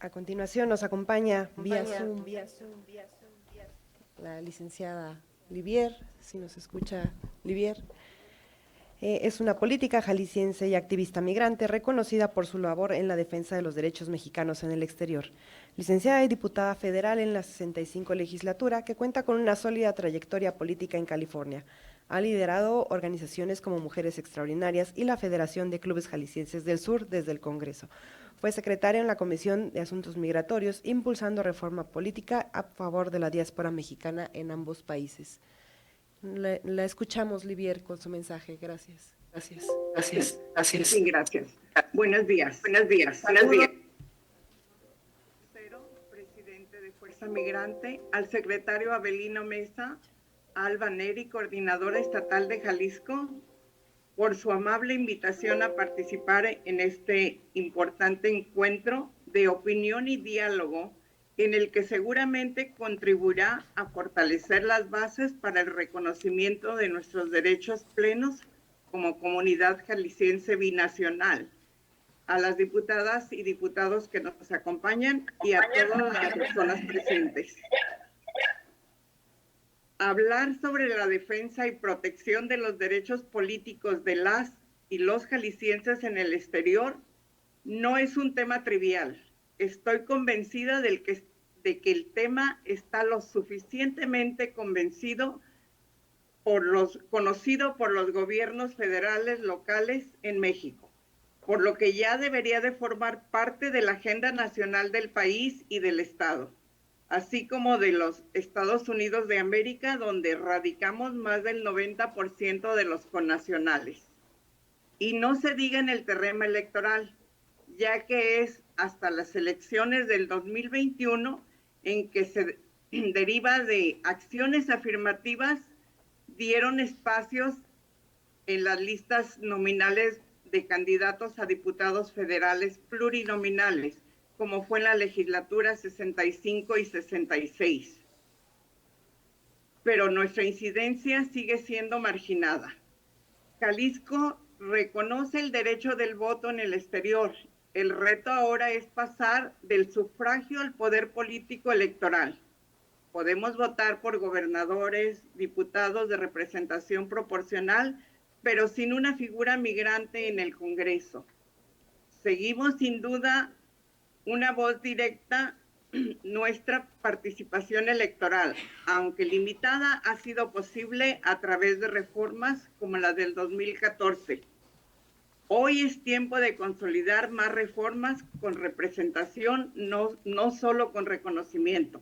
A continuación nos acompaña vía Zoom la licenciada Livier, si nos escucha Livier. Es una política jalisciense y activista migrante reconocida por su labor en la defensa de los derechos mexicanos en el exterior. Licenciada y diputada federal en la 65 legislatura, que cuenta con una sólida trayectoria política en California. Ha liderado organizaciones como Mujeres Extraordinarias y la Federación de Clubes Jaliscienses del Sur desde el Congreso. Fue secretaria en la Comisión de Asuntos Migratorios, impulsando reforma política a favor de la diáspora mexicana en ambos países. La escuchamos, Livier, con su mensaje. Gracias. Sí, gracias. Buenos días. Presidente de Fuerza Migrante, al secretario Abelino Mesa, a Alba Neri, coordinadora estatal de Jalisco, por su amable invitación a participar en este importante encuentro de opinión y diálogo en el que seguramente contribuirá a fortalecer las bases para el reconocimiento de nuestros derechos plenos como comunidad jalisciense binacional. A las diputadas y diputados que nos acompañan y a todas las personas presentes. Hablar sobre la defensa y protección de los derechos políticos de las y los jaliscienses en el exterior no es un tema trivial. Estoy convencida de que el tema está lo suficientemente conocido por los gobiernos federales locales en México, por lo que ya debería de formar parte de la agenda nacional del país y del Estado, así como de los Estados Unidos de América, donde radicamos más del 90% de los connacionales. Y no se diga en el terreno electoral, ya que es hasta las elecciones del 2021 en que se deriva de acciones afirmativas, dieron espacios en las listas nominales de candidatos a diputados federales plurinominales, como fue en la legislatura 65 y 66. Pero nuestra incidencia sigue siendo marginada. Jalisco reconoce el derecho del voto en el exterior. El reto ahora es pasar del sufragio al poder político electoral. Podemos votar por gobernadores, diputados de representación proporcional, pero sin una figura migrante en el Congreso. Seguimos sin duda una voz directa. Nuestra participación electoral, aunque limitada, ha sido posible a través de reformas como la del 2014. Hoy es tiempo de consolidar más reformas con representación, no solo con reconocimiento.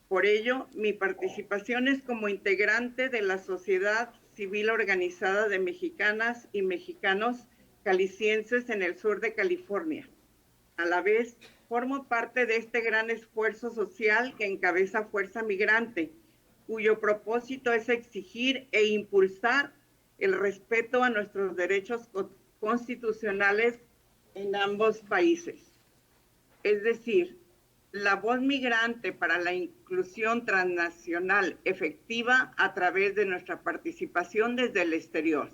Por ello, mi participación es como integrante de la sociedad civil organizada de mexicanas y mexicanos jaliscienses en el sur de California. A la vez, formo parte de este gran esfuerzo social que encabeza Fuerza Migrante, cuyo propósito es exigir e impulsar el respeto a nuestros derechos constitucionales en ambos países. Es decir, la voz migrante para la inclusión transnacional efectiva a través de nuestra participación desde el exterior.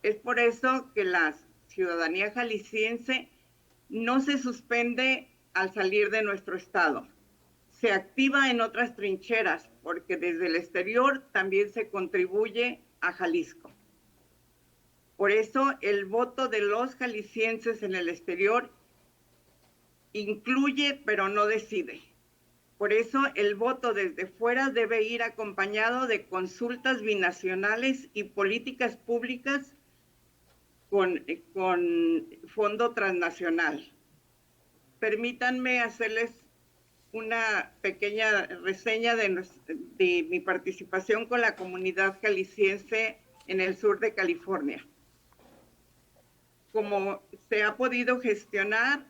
Es por eso que la ciudadanía jalisciense no se suspende al salir de nuestro estado. Se activa en otras trincheras, porque desde el exterior también se contribuye a Jalisco. Por eso el voto de los jaliscienses en el exterior incluye, pero no decide. Por eso el voto desde fuera debe ir acompañado de consultas binacionales y políticas públicas con fondo transnacional. Permítanme hacerles una pequeña reseña de mi participación con la comunidad jalisciense en el sur de California. Como se ha podido gestionar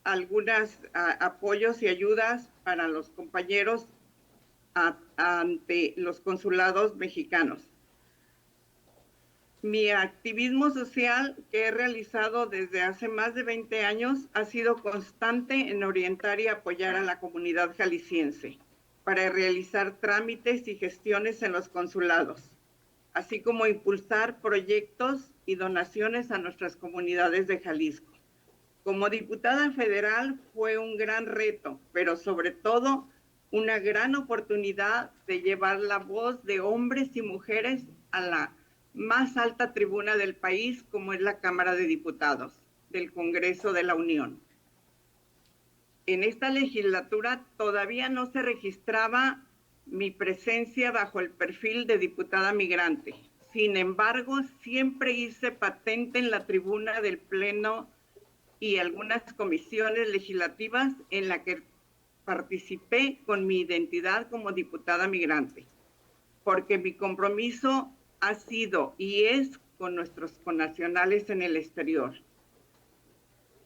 algunos apoyos y ayudas para los compañeros ante los consulados mexicanos. Mi activismo social que he realizado desde hace más de 20 años ha sido constante en orientar y apoyar a la comunidad jalisciense para realizar trámites y gestiones en los consulados, así como impulsar proyectos y donaciones a nuestras comunidades de Jalisco. Como diputada federal fue un gran reto, pero sobre todo una gran oportunidad de llevar la voz de hombres y mujeres a la más alta tribuna del país, como es la Cámara de Diputados del Congreso de la Unión. En esta legislatura todavía no se registraba mi presencia bajo el perfil de diputada migrante. Sin embargo, siempre hice patente en la tribuna del Pleno y algunas comisiones legislativas en la que participé con mi identidad como diputada migrante, porque mi compromiso ha sido y es con nuestros connacionales en el exterior.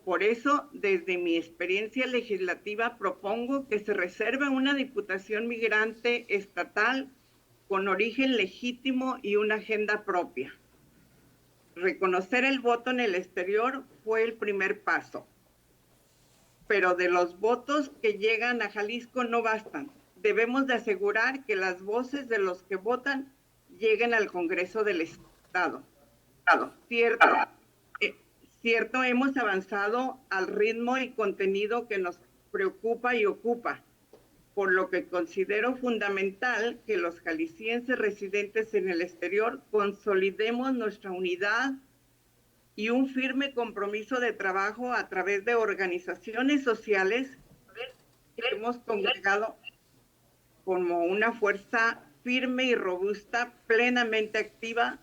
Por eso, desde mi experiencia legislativa, propongo que se reserve una diputación migrante estatal con origen legítimo y una agenda propia. Reconocer el voto en el exterior fue el primer paso, pero de los votos que llegan a Jalisco no bastan. Debemos de asegurar que las voces de los que votan lleguen al Congreso del Estado. Cierto, hemos avanzado al ritmo y contenido que nos preocupa y ocupa, por lo que considero fundamental que los jaliscienses residentes en el exterior consolidemos nuestra unidad y un firme compromiso de trabajo a través de organizaciones sociales que hemos congregado como una fuerza firme y robusta, plenamente activa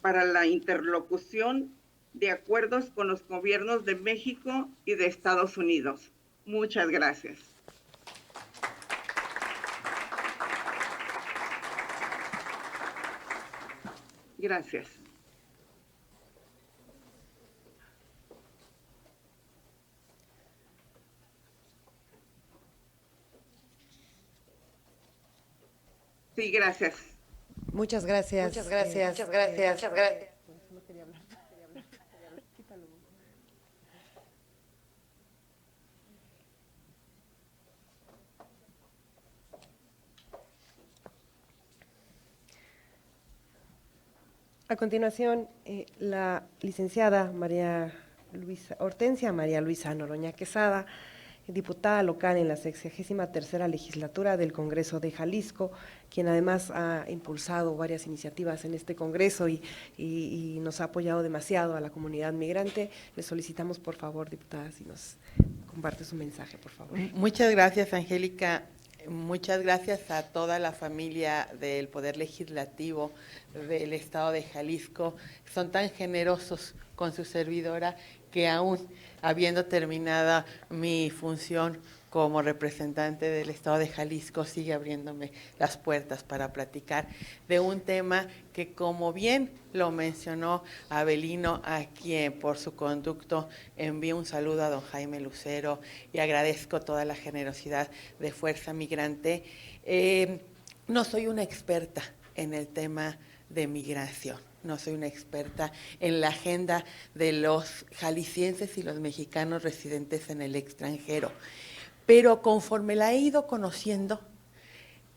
para la interlocución de acuerdos con los gobiernos de México y de Estados Unidos. Muchas gracias. Gracias. Sí, gracias. Muchas gracias. Muchas gracias. Muchas gracias. Muchas gracias. A continuación, la licenciada Hortensia María Luisa Noroña Quesada, diputada local en la 63ª legislatura del Congreso de Jalisco, quien además ha impulsado varias iniciativas en este Congreso y nos ha apoyado demasiado a la comunidad migrante. Le solicitamos, por favor, diputada, si nos comparte su mensaje, por favor. Muchas gracias, Angélica. Muchas gracias a toda la familia del Poder Legislativo del Estado de Jalisco. Son tan generosos con su servidora que aún habiendo terminado mi función como representante del Estado de Jalisco, sigue abriéndome las puertas para platicar de un tema que, como bien lo mencionó Abelino, a quien por su conducto envío un saludo a don Jaime Lucero y agradezco toda la generosidad de Fuerza Migrante. No soy una experta en el tema de migración. No soy una experta en la agenda de los jaliscienses y los mexicanos residentes en el extranjero, pero conforme la he ido conociendo,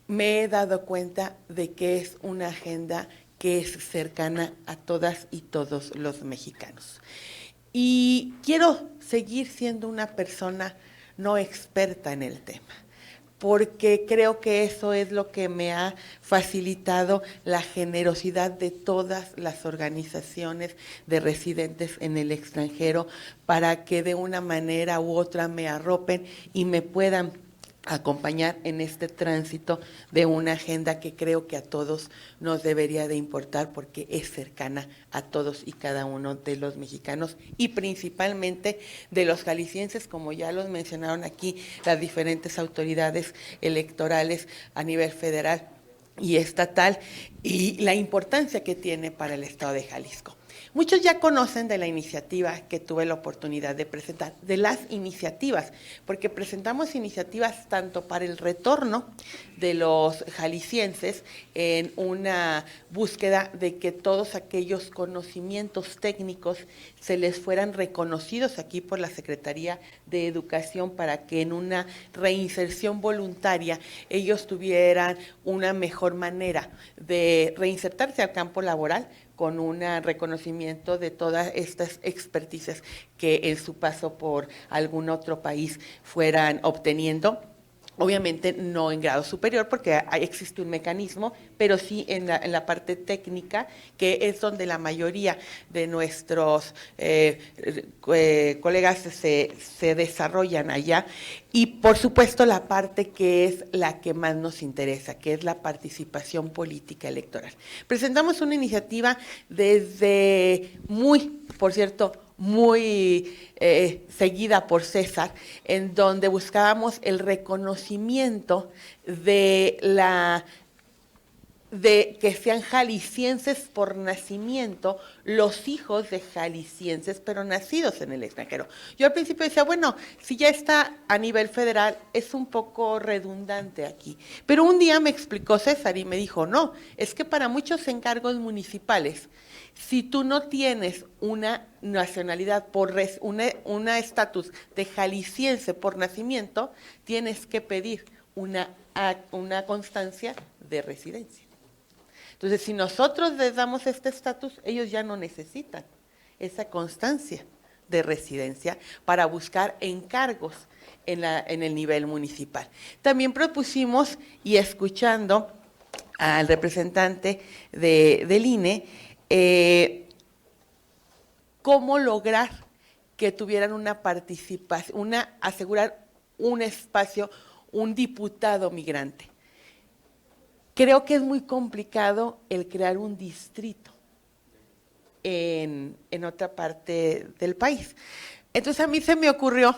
me he dado cuenta de que es una agenda que es cercana a todas y todos los mexicanos. Y quiero seguir siendo una persona no experta en el tema, porque creo que eso es lo que me ha facilitado la generosidad de todas las organizaciones de residentes en el extranjero para que de una manera u otra me arropen y me puedan acompañar en este tránsito de una agenda que creo que a todos nos debería de importar porque es cercana a todos y cada uno de los mexicanos y principalmente de los jaliscienses, como ya los mencionaron aquí las diferentes autoridades electorales a nivel federal y estatal, y la importancia que tiene para el Estado de Jalisco. Muchos ya conocen de la iniciativa que tuve la oportunidad de presentar, de las iniciativas, porque presentamos iniciativas tanto para el retorno de los jaliscienses en una búsqueda de que todos aquellos conocimientos técnicos se les fueran reconocidos aquí por la Secretaría de Educación para que en una reinserción voluntaria ellos tuvieran una mejor manera de reinsertarse al campo laboral, con un reconocimiento de todas estas experticias que en su paso por algún otro país fueran obteniendo. Obviamente no en grado superior porque existe un mecanismo, pero sí en la parte técnica, que es donde la mayoría de nuestros colegas se desarrollan allá. Y por supuesto la parte que es la que más nos interesa, que es la participación política electoral. Presentamos una iniciativa desde por cierto, muy seguida por César, en donde buscábamos el reconocimiento de que sean jaliscienses por nacimiento los hijos de jaliscienses, pero nacidos en el extranjero. Yo al principio decía, bueno, si ya está a nivel federal, es un poco redundante aquí. Pero un día me explicó César y me dijo, no, es que para muchos encargos municipales, si tú no tienes una nacionalidad, una estatus de jalisciense por nacimiento, tienes que pedir una constancia de residencia. Entonces, si nosotros les damos este estatus, ellos ya no necesitan esa constancia de residencia para buscar encargos en el nivel municipal. También propusimos, y escuchando al representante del INE, cómo lograr que tuvieran una participación, asegurar un espacio, un diputado migrante. Creo que es muy complicado el crear un distrito en otra parte del país. Entonces a mí se me ocurrió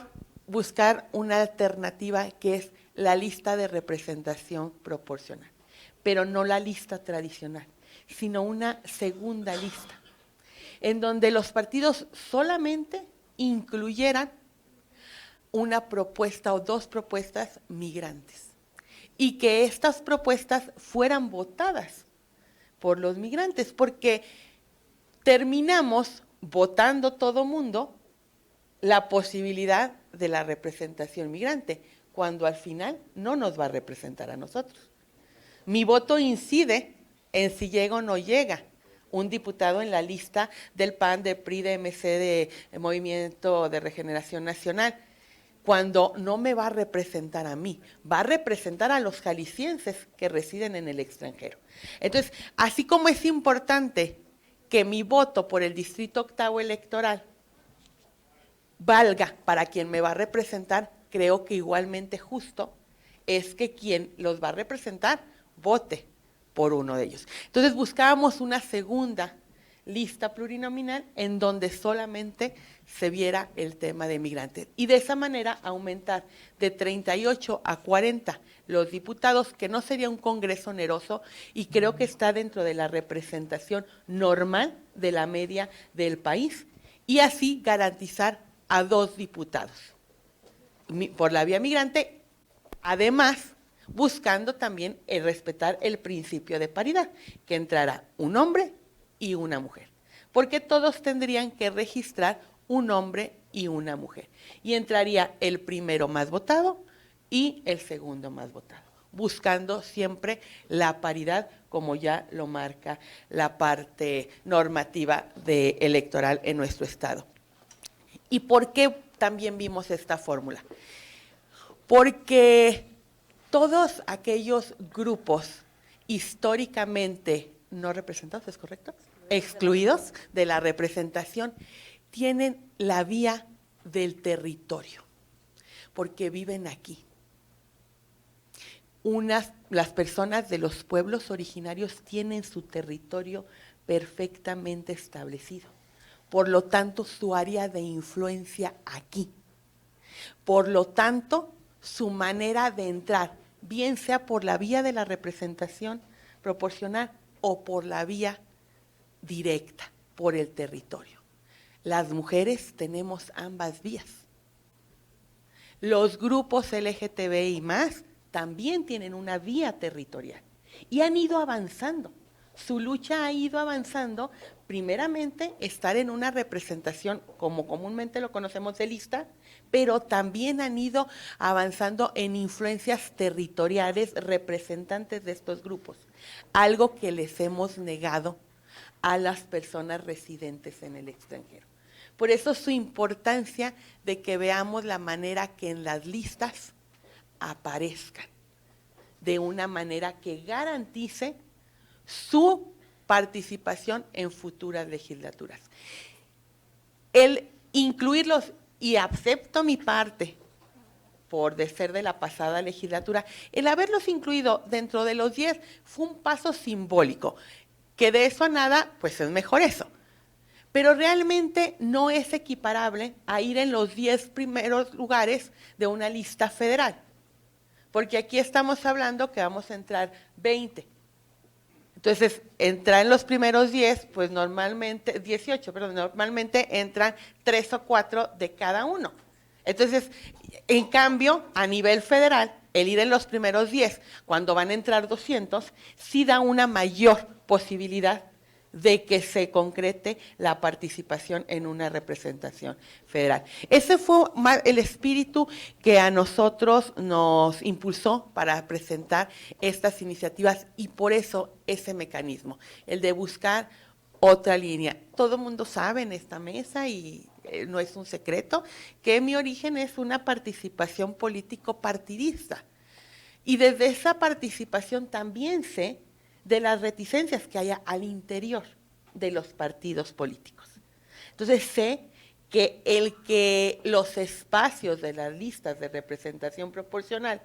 buscar una alternativa que es la lista de representación proporcional, pero no la lista tradicional, sino una segunda lista, en donde los partidos solamente incluyeran una propuesta o dos propuestas migrantes y que estas propuestas fueran votadas por los migrantes, porque terminamos votando todo mundo la posibilidad de la representación migrante, cuando al final no nos va a representar a nosotros. Mi voto incide en si llega o no llega un diputado en la lista del PAN, del PRI, de MC, de Movimiento de Regeneración Nacional, cuando no me va a representar a mí, va a representar a los jaliscienses que residen en el extranjero. Entonces, así como es importante que mi voto por el Distrito Octavo Electoral valga para quien me va a representar, creo que igualmente justo es que quien los va a representar vote por uno de ellos. Entonces buscábamos una segunda lista plurinominal en donde solamente se viera el tema de migrantes y de esa manera aumentar de 38 a 40 los diputados, que no sería un congreso oneroso y creo que está dentro de la representación normal de la media del país, y así garantizar a 2 diputados por la vía migrante, además buscando también el respetar el principio de paridad, que entrará un hombre y una mujer, porque todos tendrían que registrar un hombre y una mujer, y entraría el primero más votado y el segundo más votado, buscando siempre la paridad, como ya lo marca la parte normativa electoral en nuestro estado. ¿Y por qué también vimos esta fórmula? Porque todos aquellos grupos históricamente no representados, ¿es correcto?, excluidos de la representación, tienen la vía del territorio, porque viven aquí. Las personas de los pueblos originarios tienen su territorio perfectamente establecido, por lo tanto su área de influencia aquí, por lo tanto su manera de entrar, bien sea por la vía de la representación proporcional o por la vía directa, por el territorio. Las mujeres tenemos ambas vías. Los grupos LGTBI más también tienen una vía territorial y han ido avanzando. Su lucha ha ido avanzando, primeramente estar en una representación, como comúnmente lo conocemos, de lista, pero también han ido avanzando en influencias territoriales representantes de estos grupos, algo que les hemos negado a las personas residentes en el extranjero. Por eso su importancia de que veamos la manera que en las listas aparezcan, de una manera que garantice su participación en futuras legislaturas. El incluirlos, y acepto mi parte, por de ser de la pasada legislatura, el haberlos incluido dentro de los 10 fue un paso simbólico, que de eso a nada, pues es mejor eso. Pero realmente no es equiparable a ir en los 10 primeros lugares de una lista federal, porque aquí estamos hablando que vamos a entrar 20. Entonces, entrar en los primeros 10, pues normalmente, 18, perdón, normalmente entran 3 o 4 de cada uno. Entonces, en cambio, a nivel federal, el ir en los primeros 10, cuando van a entrar 200, sí da una mayor posibilidad de que se concrete la participación en una representación federal. Ese fue el espíritu que a nosotros nos impulsó para presentar estas iniciativas y por eso ese mecanismo, el de buscar otra línea. Todo el mundo sabe en esta mesa y no es un secreto que mi origen es una participación político partidista y desde esa participación también sé de las reticencias que haya al interior de los partidos políticos. Entonces sé que los espacios de las listas de representación proporcional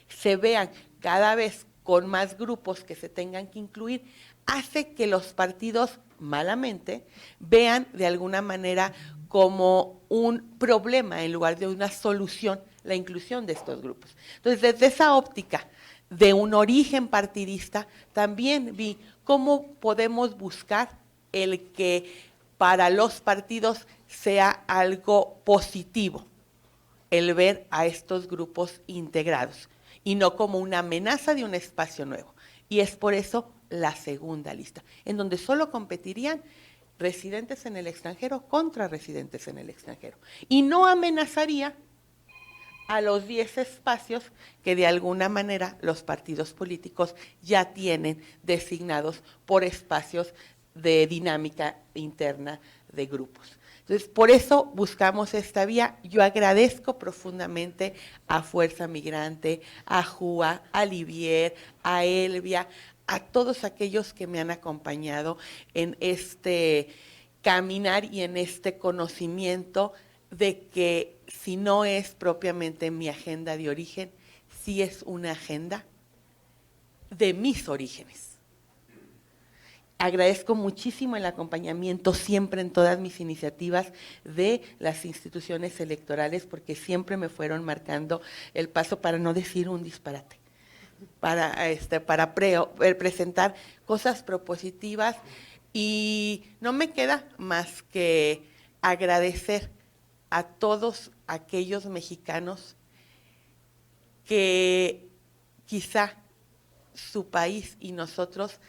se vean cada vez con más grupos que se tengan que incluir, hace que los partidos malamente vean de alguna manera como un problema en lugar de una solución la inclusión de estos grupos. Entonces, desde esa óptica de un origen partidista, también vi cómo podemos buscar el que para los partidos sea algo positivo, el ver a estos grupos integrados y no como una amenaza de un espacio nuevo. Y es por eso la segunda lista, en donde solo competirían residentes en el extranjero contra residentes en el extranjero. Y no amenazaría a los 10 espacios que de alguna manera los partidos políticos ya tienen designados por espacios de dinámica interna de grupos. Entonces, por eso buscamos esta vía. Yo agradezco profundamente a Fuerza Migrante, a JUA, a Livier, a Elvia, a todos aquellos que me han acompañado en este caminar y en este conocimiento de que si no es propiamente mi agenda de origen, sí es una agenda de mis orígenes. Agradezco muchísimo el acompañamiento siempre en todas mis iniciativas de las instituciones electorales porque siempre me fueron marcando el paso para no decir un disparate, para presentar cosas propositivas y no me queda más que agradecer a todos aquellos mexicanos que quizá su país y nosotros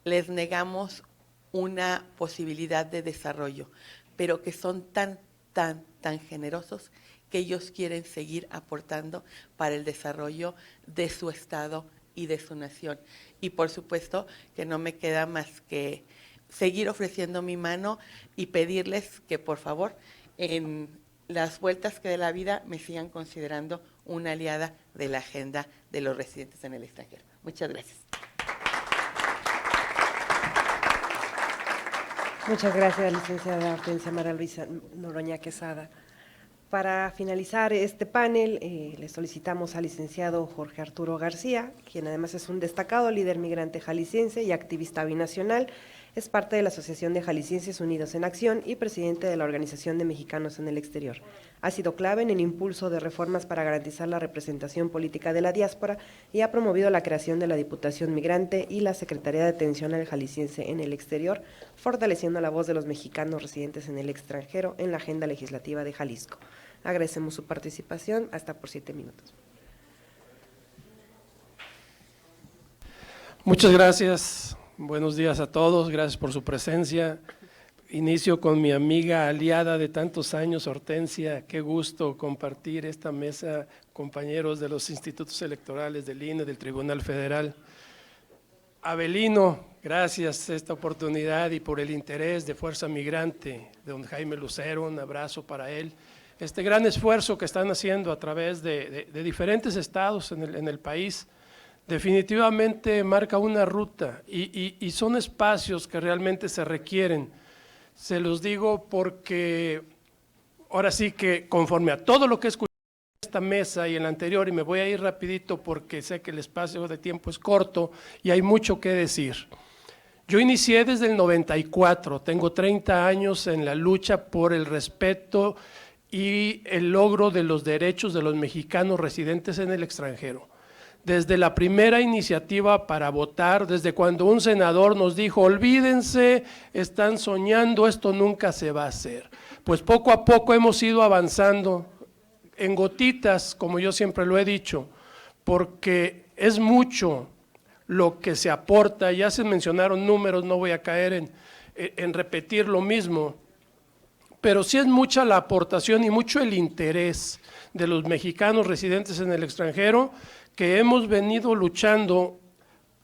les negamos una posibilidad de desarrollo, pero que son tan generosos que ellos quieren seguir aportando para el desarrollo de su estado y de su nación. Y por supuesto que no me queda más que seguir ofreciendo mi mano y pedirles que por favor en las vueltas que de la vida me sigan considerando una aliada de la agenda de los residentes en el extranjero. Muchas gracias. Muchas gracias, licenciada Hortensia Mara Luisa Noroña Quesada. Para finalizar este panel, le solicitamos al licenciado Jorge Arturo García, quien además es un destacado líder migrante jalisciense y activista binacional, es parte de la Asociación de Jaliscienses Unidos en Acción y presidente de la Organización de Mexicanos en el Exterior. Ha sido clave en el impulso de reformas para garantizar la representación política de la diáspora y ha promovido la creación de la Diputación Migrante y la Secretaría de Atención al Jalisciense en el Exterior, fortaleciendo la voz de los mexicanos residentes en el extranjero en la agenda legislativa de Jalisco. Agradecemos su participación. Hasta por 7 minutos. Muchas gracias. Buenos días a todos. Gracias por su presencia. Inicio con mi amiga aliada de tantos años, Hortensia. Qué gusto compartir esta mesa, compañeros de los institutos electorales del INE, del Tribunal Federal. Abelino, gracias por esta oportunidad y por el interés de Fuerza Migrante, de don Jaime Lucero, un abrazo para él. Este gran esfuerzo que están haciendo a través de diferentes estados en el país, definitivamente marca una ruta y son espacios que realmente se requieren. Se los digo porque ahora sí que conforme a todo lo que he escuchado en esta mesa y en la anterior, y me voy a ir rapidito porque sé que el espacio de tiempo es corto y hay mucho que decir. Yo inicié desde el 94, tengo 30 años en la lucha por el respeto y el logro de los derechos de los mexicanos residentes en el extranjero. Desde la primera iniciativa para votar, desde cuando un senador nos dijo, olvídense, están soñando, esto nunca se va a hacer. Pues poco a poco hemos ido avanzando en gotitas, como yo siempre lo he dicho, porque es mucho lo que se aporta, ya se mencionaron números, no voy a caer en repetir lo mismo, pero sí es mucha la aportación y mucho el interés de los mexicanos residentes en el extranjero que hemos venido luchando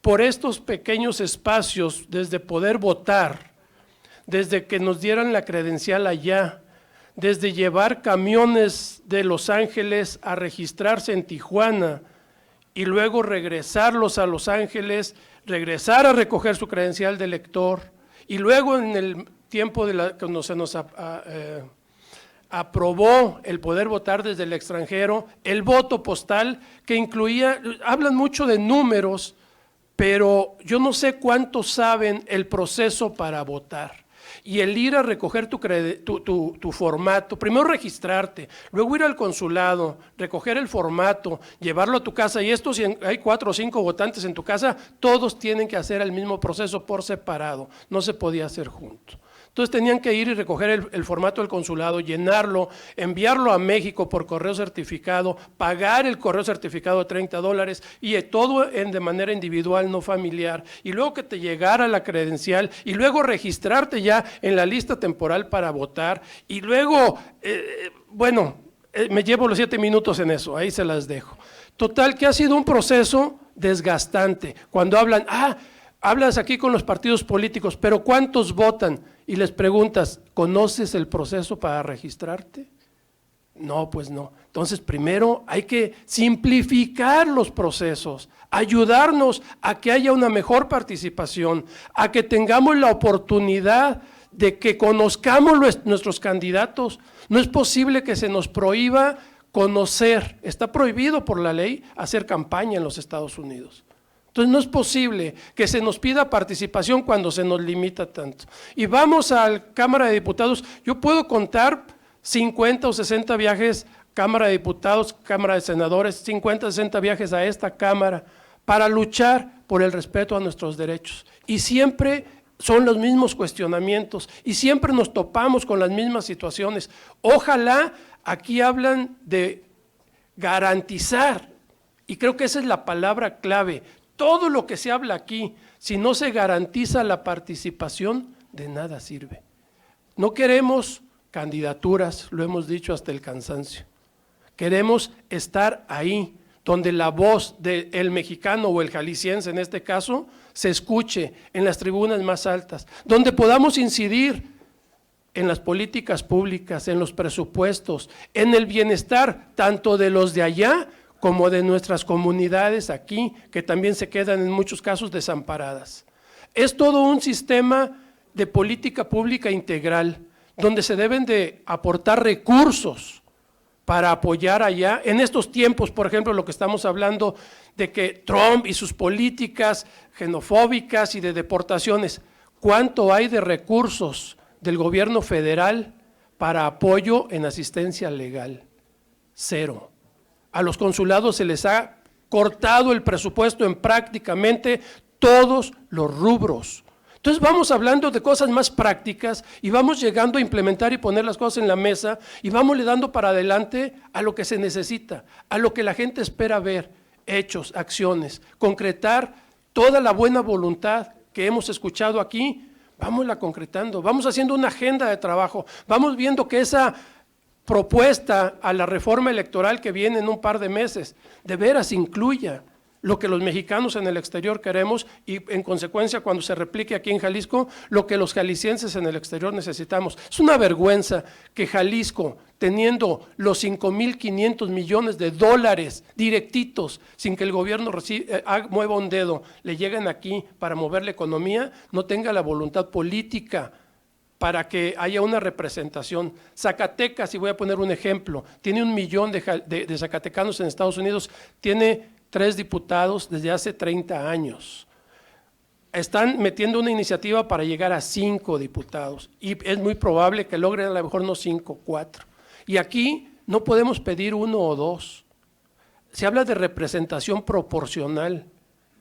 por estos pequeños espacios, desde poder votar, desde que nos dieran la credencial allá, desde llevar camiones de Los Ángeles a registrarse en Tijuana y luego regresarlos a Los Ángeles, regresar a recoger su credencial de elector y luego en el tiempo cuando se nos aprobó el poder votar desde el extranjero, el voto postal que incluía, hablan mucho de números, pero yo no sé cuántos saben el proceso para votar. Y el ir a recoger tu formato, primero registrarte, luego ir al consulado, recoger el formato, llevarlo a tu casa, y esto si hay 4 o 5 votantes en tu casa, todos tienen que hacer el mismo proceso por separado, no se podía hacer junto. Entonces tenían que ir y recoger el formato del consulado, llenarlo, enviarlo a México por correo certificado, pagar el correo certificado de $30 y todo de manera individual, no familiar, y luego que te llegara la credencial y luego registrarte ya en la lista temporal para votar y luego, me llevo los 7 minutos en eso, ahí se las dejo. Total, que ha sido un proceso desgastante. Cuando hablas aquí con los partidos políticos, pero ¿cuántos votan? Y les preguntas, ¿conoces el proceso para registrarte? No, pues no. Entonces, primero hay que simplificar los procesos, ayudarnos a que haya una mejor participación, a que tengamos la oportunidad de que conozcamos nuestros candidatos. No es posible que se nos prohíba conocer, está prohibido por la ley hacer campaña en los Estados Unidos. Entonces no es posible que se nos pida participación cuando se nos limita tanto. Y vamos a la Cámara de Diputados, yo puedo contar 50 o 60 viajes, Cámara de Diputados, Cámara de Senadores, 50 o 60 viajes a esta Cámara para luchar por el respeto a nuestros derechos. Y siempre son los mismos cuestionamientos y siempre nos topamos con las mismas situaciones. Ojalá, aquí hablan de garantizar, y creo que esa es la palabra clave. Todo lo que se habla aquí, si no se garantiza la participación, de nada sirve. No queremos candidaturas, lo hemos dicho hasta el cansancio. Queremos estar ahí, donde la voz del mexicano o el jalisciense en este caso, se escuche en las tribunas más altas, donde podamos incidir en las políticas públicas, en los presupuestos, en el bienestar tanto de los de allá, como de nuestras comunidades aquí, que también se quedan en muchos casos desamparadas. Es todo un sistema de política pública integral, donde se deben de aportar recursos para apoyar allá. En estos tiempos, por ejemplo, lo que estamos hablando de que Trump y sus políticas xenofóbicas y de deportaciones, ¿cuánto hay de recursos del gobierno federal para apoyo en asistencia legal? 0. A los consulados se les ha cortado el presupuesto en prácticamente todos los rubros. Entonces vamos hablando de cosas más prácticas y vamos llegando a implementar y poner las cosas en la mesa y vamos le dando para adelante a lo que se necesita, a lo que la gente espera ver, hechos, acciones, concretar toda la buena voluntad que hemos escuchado aquí, vámosla concretando, vamos haciendo una agenda de trabajo, vamos viendo que esa propuesta a la reforma electoral que viene en un par de meses, de veras incluya lo que los mexicanos en el exterior queremos y en consecuencia cuando se replique aquí en Jalisco, lo que los jaliscienses en el exterior necesitamos. Es una vergüenza que Jalisco, teniendo los 5.500 millones de dólares directitos, sin que el gobierno mueva un dedo, le lleguen aquí para mover la economía, no tenga la voluntad política para que haya una representación. Zacatecas, y voy a poner un ejemplo, tiene 1 millón de zacatecanos en Estados Unidos, tiene 3 diputados desde hace 30 años. Están metiendo una iniciativa para llegar a 5 diputados y es muy probable que logren a lo mejor no 5, 4. Y aquí no podemos pedir 1 o 2. Se habla de representación proporcional.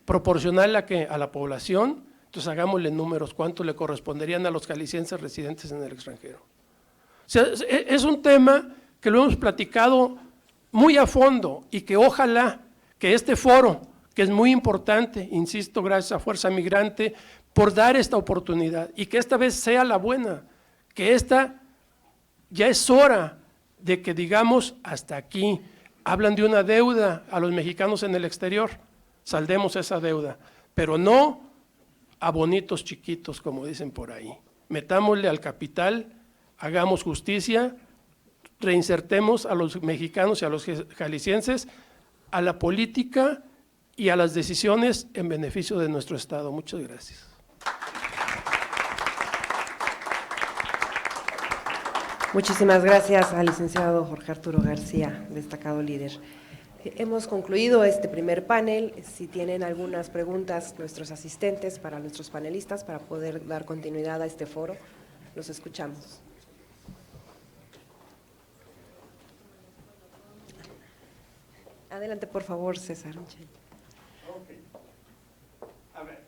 ¿Proporcional a qué? A la población. Entonces hagámosle números, ¿cuánto le corresponderían a los jaliscienses residentes en el extranjero? O sea, es un tema que lo hemos platicado muy a fondo y que ojalá que este foro, que es muy importante, insisto, gracias a Fuerza Migrante, por dar esta oportunidad y que esta vez sea la buena, que esta ya es hora de que digamos hasta aquí. Hablan de una deuda a los mexicanos en el exterior, saldemos esa deuda, pero no a bonitos chiquitos, como dicen por ahí. Metámosle al capital, hagamos justicia, reinsertemos a los mexicanos y a los jaliscienses a la política y a las decisiones en beneficio de nuestro Estado. Muchas gracias. Muchísimas gracias al licenciado Jorge Arturo García, destacado líder. Hemos concluido este primer panel. Si tienen algunas preguntas nuestros asistentes para nuestros panelistas para poder dar continuidad a este foro, los escuchamos. Adelante, por favor, César. Okay. A ver,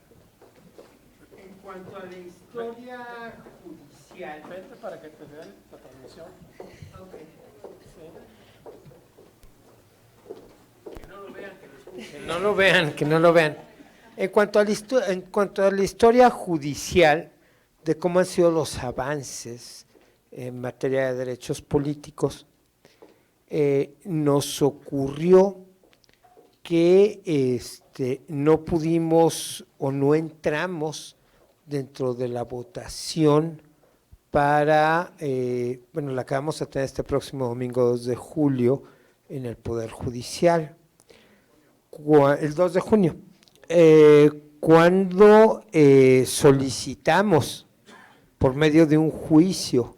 en cuanto a la historia judicial… Vente para que te vean la transmisión. Okay. Sí. Que no lo vean, que lo escuchen. Que no lo vean. En cuanto a la historia judicial, de cómo han sido los avances en materia de derechos políticos, nos ocurrió que no pudimos o no entramos dentro de la votación para, la que vamos a tener este próximo domingo 2 de julio en el Poder Judicial, el 2 de junio, cuando solicitamos por medio de un juicio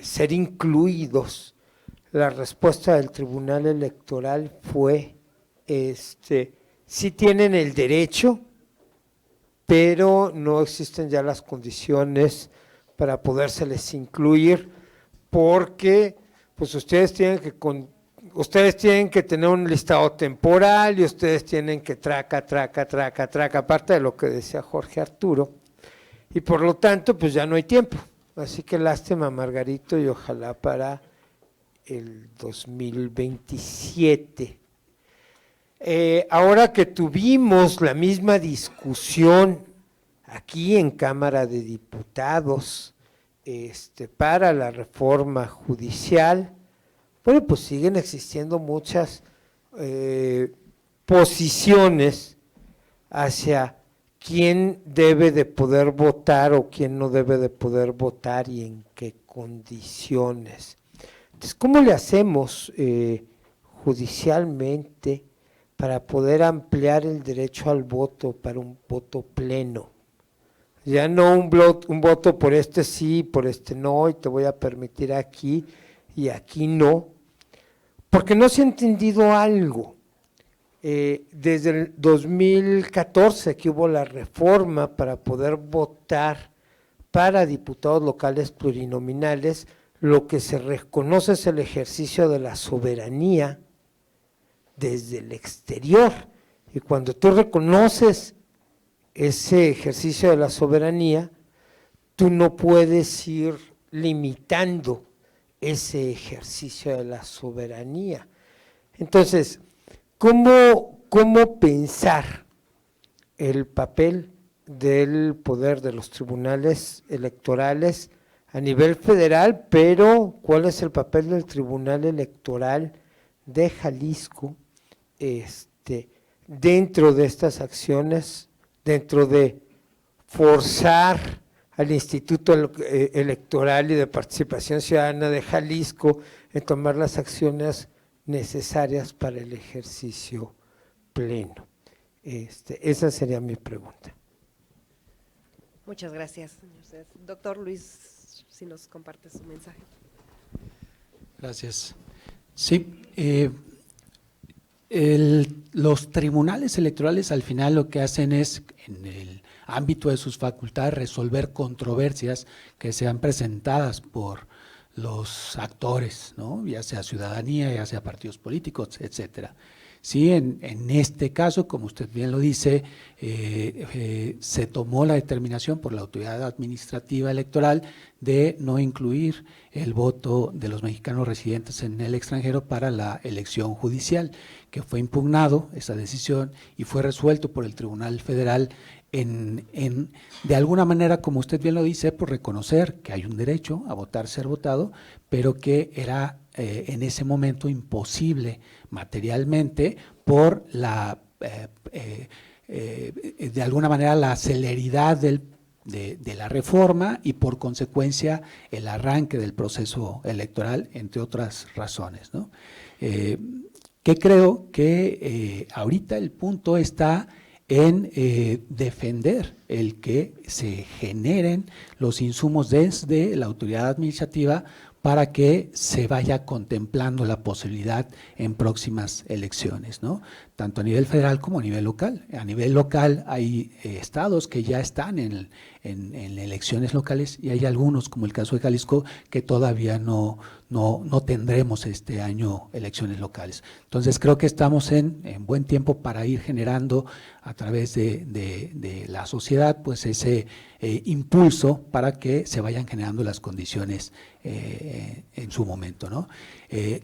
ser incluidos. La respuesta del Tribunal Electoral fue, sí tienen el derecho, pero no existen ya las condiciones para podérseles incluir, porque pues ustedes tienen que tener un listado temporal y ustedes tienen que traca, aparte de lo que decía Jorge Arturo, y por lo tanto pues ya no hay tiempo. Así que lástima, Margarito, y ojalá para el 2027. Ahora que tuvimos la misma discusión aquí en Cámara de Diputados para la reforma judicial, bueno, pues siguen existiendo muchas posiciones hacia quién debe de poder votar o quién no debe de poder votar y en qué condiciones. Entonces, ¿cómo le hacemos judicialmente para poder ampliar el derecho al voto para un voto pleno? Ya no un voto por este sí, por este no, y te voy a permitir aquí y aquí no, porque no se ha entendido algo. Desde el 2014 que hubo la reforma para poder votar para diputados locales plurinominales, lo que se reconoce es el ejercicio de la soberanía desde el exterior. Y cuando tú reconoces ese ejercicio de la soberanía, tú no puedes ir limitando ese ejercicio de la soberanía. Entonces, ¿cómo pensar el papel del poder de los tribunales electorales a nivel federal, pero cuál es el papel del Tribunal Electoral de Jalisco dentro de estas acciones, dentro de forzar al Instituto Electoral y de Participación Ciudadana de Jalisco en tomar las acciones necesarias para el ejercicio pleno. Esa sería mi pregunta. Muchas gracias, señor Ced. Doctor Luis, si nos comparte su mensaje. Gracias. Sí, los tribunales electorales al final lo que hacen es, en el ámbito de sus facultades, resolver controversias que sean presentadas por los actores, ¿no? Ya sea ciudadanía, ya sea partidos políticos, etcétera. Sí, en este caso, como usted bien lo dice, se tomó la determinación por la autoridad administrativa electoral de no incluir el voto de los mexicanos residentes en el extranjero para la elección judicial, que fue impugnado esa decisión y fue resuelto por el Tribunal Federal de alguna manera, como usted bien lo dice, por reconocer que hay un derecho a votar, ser votado, pero que era en ese momento imposible materialmente por de alguna manera la celeridad de la reforma y por consecuencia el arranque del proceso electoral, entre otras razones, ¿no? Que creo que ahorita el punto está en defender el que se generen los insumos desde la autoridad administrativa para que se vaya contemplando la posibilidad en próximas elecciones, ¿no? Tanto a nivel federal como a nivel local. A nivel local hay estados que ya están en elecciones locales y hay algunos, como el caso de Jalisco, que todavía no tendremos este año elecciones locales. Entonces creo que estamos en buen tiempo para ir generando a través de la sociedad pues ese impulso para que se vayan generando las condiciones en su momento, ¿no?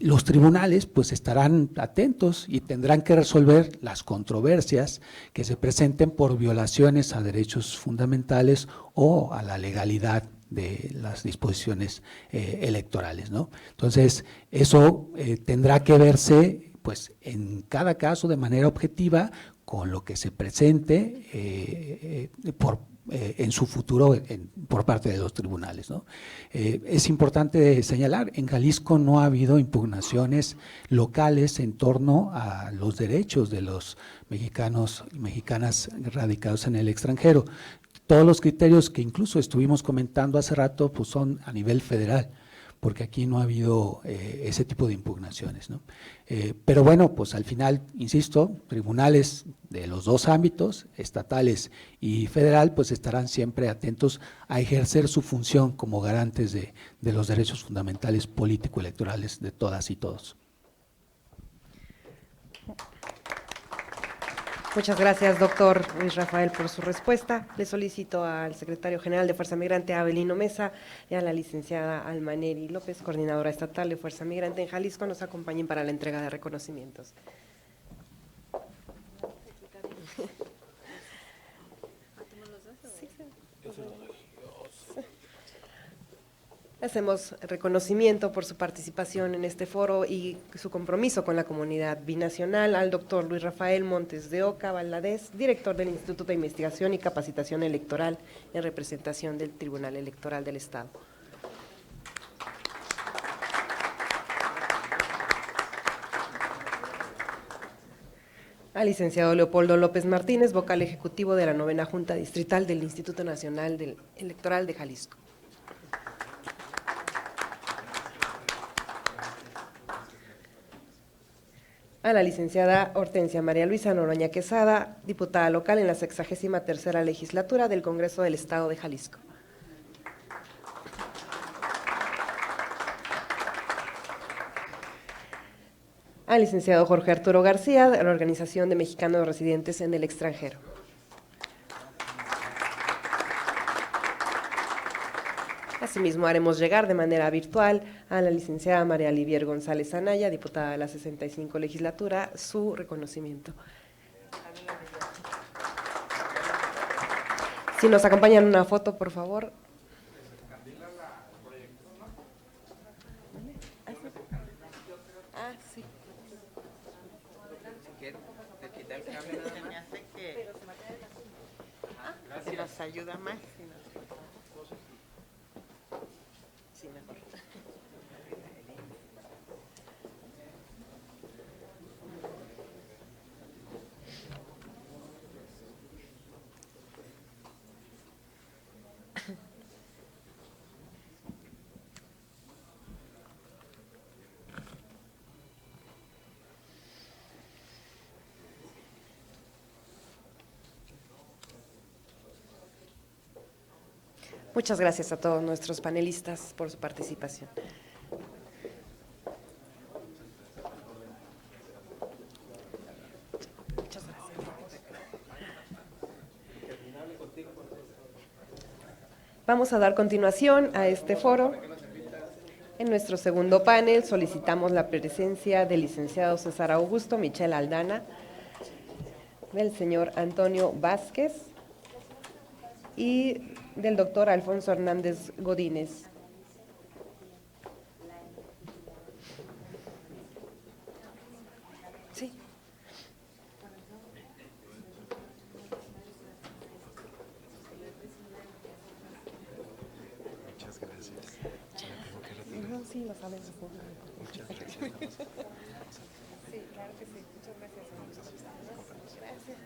Los tribunales pues estarán atentos y tendrán que resolver las controversias que se presenten por violaciones a derechos fundamentales o a la legalidad de las disposiciones electorales, ¿no? Entonces, eso tendrá que verse pues en cada caso de manera objetiva con lo que se presente en su futuro por parte de los tribunales, ¿no? Es importante señalar, en Jalisco no ha habido impugnaciones locales en torno a los derechos de los mexicanos y mexicanas radicados en el extranjero. Todos los criterios que incluso estuvimos comentando hace rato pues son a nivel federal, porque aquí no ha habido ese tipo de impugnaciones, ¿no? Pero bueno, pues al final, insisto, tribunales de los dos ámbitos, estatales y federal, pues estarán siempre atentos a ejercer su función como garantes de los derechos fundamentales político-electorales de todas y todos. Muchas gracias, doctor Luis Rafael, por su respuesta. Le solicito al secretario general de Fuerza Migrante, Abelino Mesa, y a la licenciada Almaneri López, coordinadora estatal de Fuerza Migrante en Jalisco, nos acompañen para la entrega de reconocimientos. Hacemos reconocimiento por su participación en este foro y su compromiso con la comunidad binacional al doctor Luis Rafael Montes de Oca Valadez, director del Instituto de Investigación y Capacitación Electoral en representación del Tribunal Electoral del Estado. Al licenciado Leopoldo López Martínez, vocal ejecutivo de la 9ª Junta Distrital del Instituto Nacional Electoral de Jalisco. A la licenciada Hortensia María Luisa Noroña Quesada, diputada local en la 63ª Legislatura del Congreso del Estado de Jalisco. Al licenciado Jorge Arturo García, de la Organización de Mexicanos Residentes en el Extranjero. Asimismo, haremos llegar de manera virtual a la licenciada María Livier González Anaya, diputada de la 65 Legislatura, su reconocimiento. Si nos acompañan una foto, por favor. Ah, sí. ahorita el cable nada más. Me hace que nos ayuda más si nos pasamos. Sí, mejor. Muchas gracias a todos nuestros panelistas por su participación. Muchas gracias. Vamos a dar continuación a este foro. En nuestro segundo panel solicitamos la presencia del licenciado César Augusto Michel Aldana, del señor Antonio Vázquez y del doctor Alfonso Hernández Godínez. Sí. Muchas gracias. No, sí, lo sabemos. Muchas gracias. Sí, claro que sí. Muchas gracias. Gracias.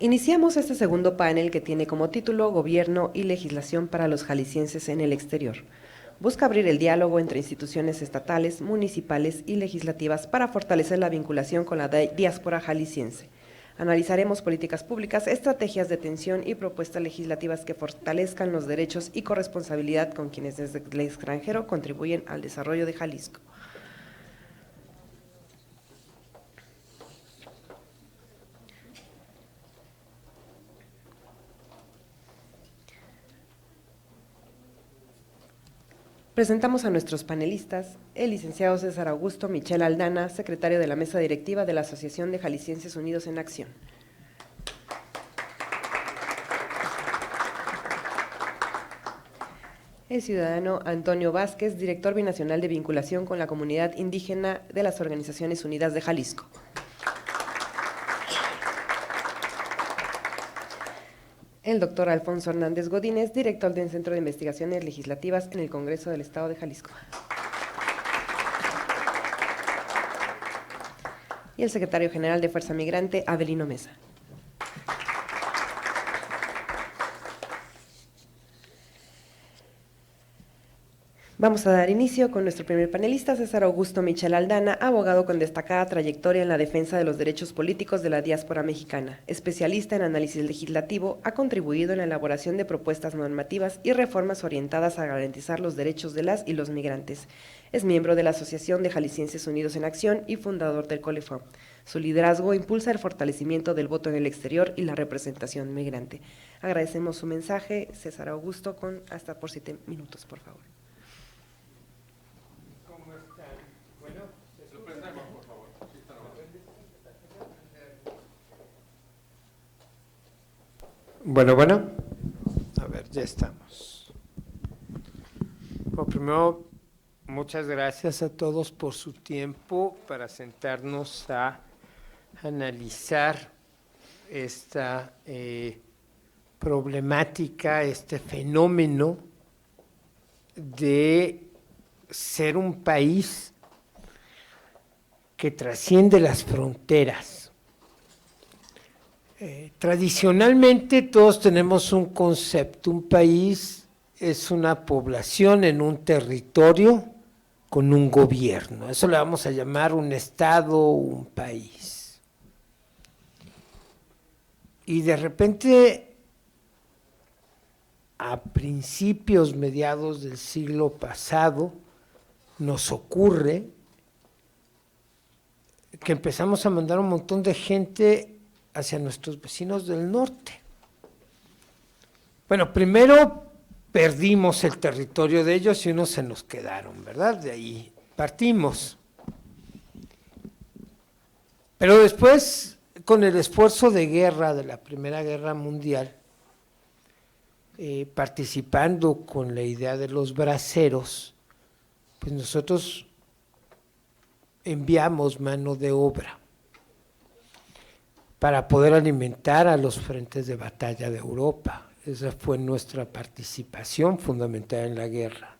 Iniciamos este segundo panel que tiene como título Gobierno y legislación para los jaliscienses en el exterior. Busca abrir el diálogo entre instituciones estatales, municipales y legislativas para fortalecer la vinculación con la diáspora jalisciense. Analizaremos políticas públicas, estrategias de atención y propuestas legislativas que fortalezcan los derechos y corresponsabilidad con quienes desde el extranjero contribuyen al desarrollo de Jalisco. Presentamos a nuestros panelistas, el licenciado César Augusto Michel Aldana, secretario de la Mesa Directiva de la Asociación de Jaliscienses Unidos en Acción. El ciudadano Antonio Vázquez, director binacional de vinculación con la comunidad indígena de las Organizaciones Unidas de Jalisco. El doctor Alfonso Hernández Godínez, director del Centro de Investigaciones Legislativas en el Congreso del Estado de Jalisco. Y el secretario general de Fuerza Migrante, Avelino Mesa. Vamos a dar inicio con nuestro primer panelista, César Augusto Michel Aldana, abogado con destacada trayectoria en la defensa de los derechos políticos de la diáspora mexicana. Especialista en análisis legislativo, ha contribuido en la elaboración de propuestas normativas y reformas orientadas a garantizar los derechos de las y los migrantes. Es miembro de la Asociación de Jaliscienses Unidos en Acción y fundador del COLEFOM. Su liderazgo impulsa el fortalecimiento del voto en el exterior y la representación migrante. Agradecemos su mensaje, César Augusto, con hasta por 7 minutos, por favor. Bueno, a ver, ya estamos. Bueno, primero, muchas gracias a todos por su tiempo para sentarnos a analizar esta problemática, este fenómeno de ser un país que trasciende las fronteras. Tradicionalmente todos tenemos un concepto, un país es una población en un territorio con un gobierno, eso le vamos a llamar un estado o un país. Y de repente, a principios, mediados del siglo pasado, nos ocurre que empezamos a mandar un montón de gente hacia nuestros vecinos del norte. Bueno, primero perdimos el territorio de ellos y unos se nos quedaron, ¿verdad? De ahí partimos. Pero después, con el esfuerzo de guerra de la Primera Guerra Mundial, participando con la idea de los braceros, pues nosotros enviamos mano de obra para poder alimentar a los frentes de batalla de Europa. Esa fue nuestra participación fundamental en la guerra.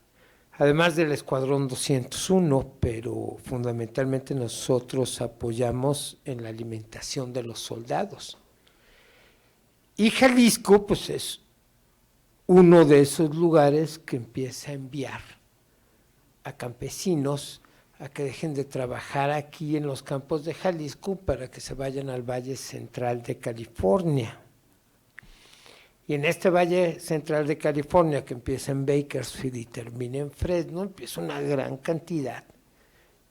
Además del Escuadrón 201, pero fundamentalmente nosotros apoyamos en la alimentación de los soldados. Y Jalisco, pues es uno de esos lugares que empieza a enviar a campesinos a que dejen de trabajar aquí en los campos de Jalisco para que se vayan al Valle Central de California. Y en este Valle Central de California, que empieza en Bakersfield y termina en Fresno, empieza una gran cantidad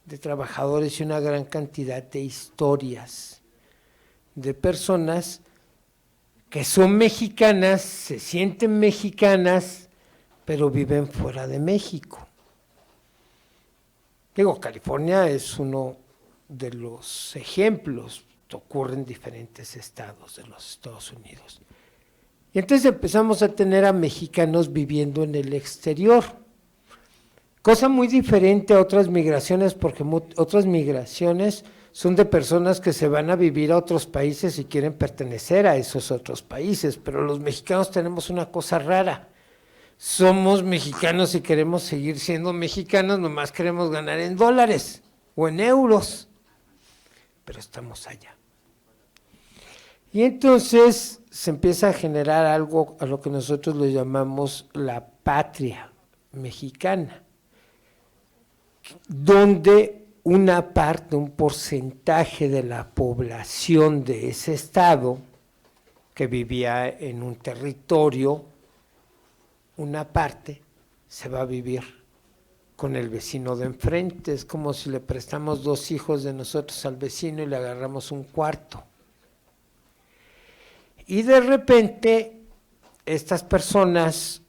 de trabajadores y una gran cantidad de historias de personas que son mexicanas, se sienten mexicanas, pero viven fuera de México. Digo, California es uno de los ejemplos, ocurre en diferentes estados de los Estados Unidos. Y entonces empezamos a tener a mexicanos viviendo en el exterior, cosa muy diferente a otras migraciones, porque otras migraciones son de personas que se van a vivir a otros países y quieren pertenecer a esos otros países, pero los mexicanos tenemos una cosa rara. Somos mexicanos y queremos seguir siendo mexicanos, nomás queremos ganar en dólares o en euros, pero estamos allá. Y entonces se empieza a generar algo a lo que nosotros le llamamos la patria mexicana, donde una parte, un porcentaje de la población de ese estado que vivía en un territorio, una parte se va a vivir con el vecino de enfrente. Es como si le prestamos 2 hijos de nosotros al vecino y le agarramos un cuarto. Y de repente estas personas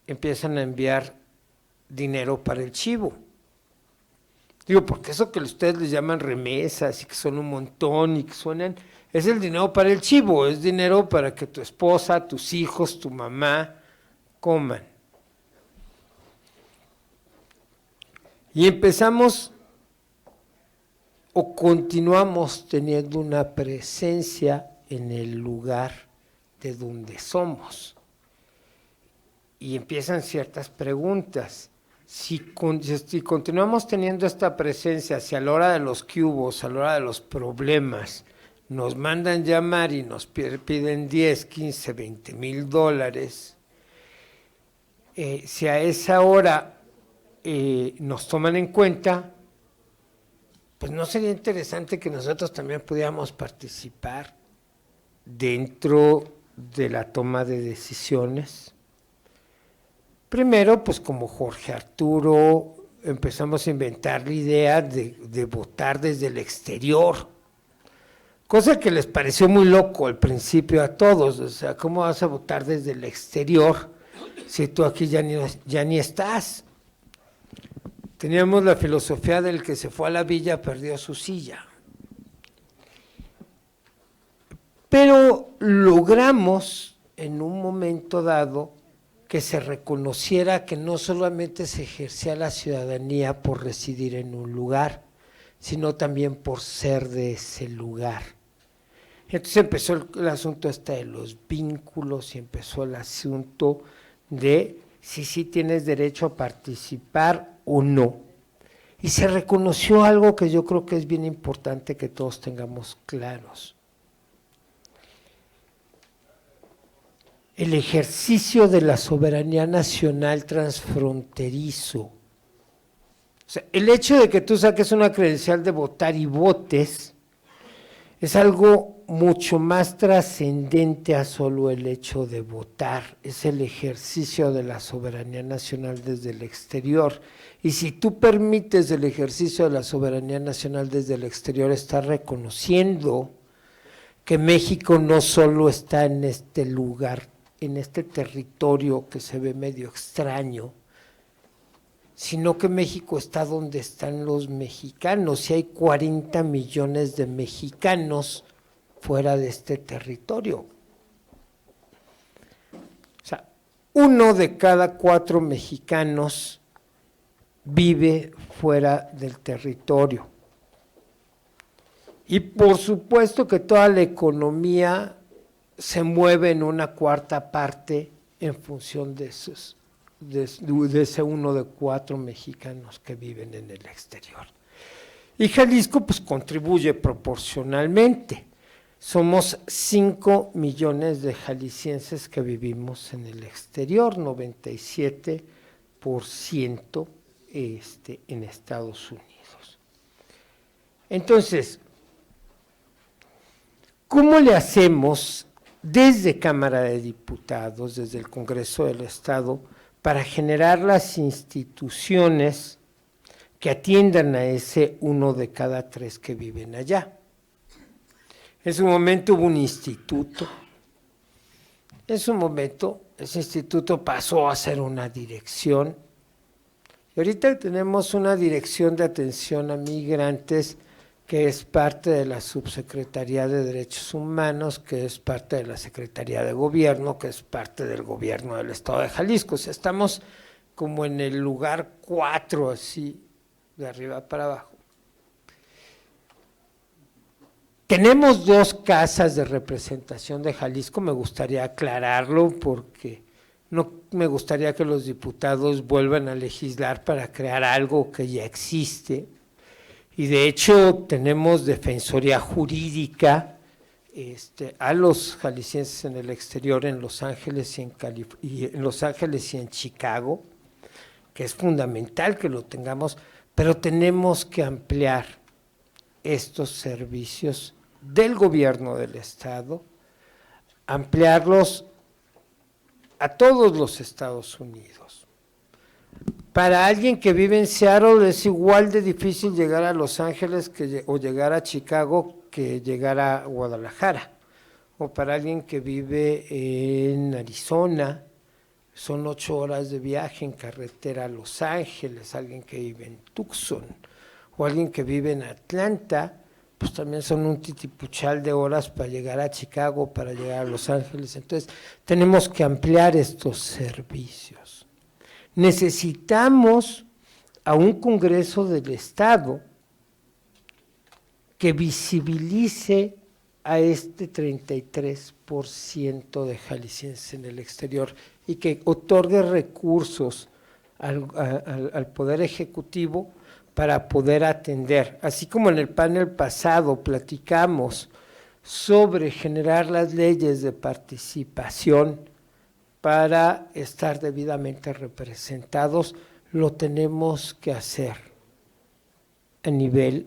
empiezan a enviar dinero para el chivo. Digo, porque eso que ustedes les llaman remesas y que son un montón y que suenan, es el dinero para el chivo, es dinero para que tu esposa, tus hijos, tu mamá coman. Y empezamos o continuamos teniendo una presencia en el lugar de donde somos. Y empiezan ciertas preguntas. Si continuamos teniendo esta presencia, si a la hora de los cubos, a la hora de los problemas, nos mandan llamar y nos piden 10, 15, 20 mil dólares, si a esa hora nos toman en cuenta, pues ¿no sería interesante que nosotros también pudiéramos participar dentro de la toma de decisiones? Primero, pues como Jorge Arturo, empezamos a inventar la idea de votar desde el exterior, cosa que les pareció muy loco al principio a todos. O sea, ¿cómo vas a votar desde el exterior si tú aquí ya ni estás? Teníamos la filosofía del que se fue a la villa perdió su silla. Pero logramos en un momento dado que se reconociera que no solamente se ejercía la ciudadanía por residir en un lugar, sino también por ser de ese lugar. Entonces empezó el asunto de los vínculos y empezó el asunto de si sí tienes derecho a participar o no. Y se reconoció algo que yo creo que es bien importante que todos tengamos claros. El ejercicio de la soberanía nacional transfronterizo. O sea, el hecho de que tú saques una credencial de votar y votes es algo mucho más trascendente a solo el hecho de votar. Es el ejercicio de la soberanía nacional desde el exterior. Y si tú permites el ejercicio de la soberanía nacional desde el exterior, estás reconociendo que México no solo está en este lugar, en este territorio que se ve medio extraño, sino que México está donde están los mexicanos, y hay 40 millones de mexicanos fuera de este territorio. O sea, 1 de cada 4 mexicanos vive fuera del territorio. Y por supuesto que toda la economía se mueve en una cuarta parte en función de ese 1 de 4 mexicanos que viven en el exterior. Y Jalisco pues contribuye proporcionalmente. Somos 5 millones de jaliscienses que vivimos en el exterior, 97% en Estados Unidos. Entonces, ¿cómo le hacemos desde Cámara de Diputados, desde el Congreso del Estado, para generar las instituciones que atiendan a ese 1 de cada 3 que viven allá? En su momento hubo un instituto, en su momento ese instituto pasó a ser una dirección, y ahorita tenemos una dirección de atención a migrantes que es parte de la Subsecretaría de Derechos Humanos, que es parte de la Secretaría de Gobierno, que es parte del Gobierno del Estado de Jalisco. O sea, estamos como en el lugar 4, así, de arriba para abajo. Tenemos 2 casas de representación de Jalisco, me gustaría aclararlo porque no me gustaría que los diputados vuelvan a legislar para crear algo que ya existe. Y de hecho tenemos Defensoría Jurídica a los jaliscienses en el exterior, en Los Ángeles en Los Ángeles y en Chicago, que es fundamental que lo tengamos, pero tenemos que ampliar estos servicios del gobierno del estado, ampliarlos a todos los Estados Unidos. Para alguien que vive en Seattle es igual de difícil llegar a Los Ángeles o llegar a Chicago que llegar a Guadalajara. O para alguien que vive en Arizona, son 8 horas de viaje en carretera a Los Ángeles. Alguien que vive en Tucson o alguien que vive en Atlanta, pues también son un titipuchal de horas para llegar a Chicago, para llegar a Los Ángeles. Entonces, tenemos que ampliar estos servicios. Necesitamos a un Congreso del Estado que visibilice a este 33% de jaliscienses en el exterior y que otorgue recursos al Poder Ejecutivo para poder atender. Así como en el panel pasado platicamos sobre generar las leyes de participación para estar debidamente representados, lo tenemos que hacer a nivel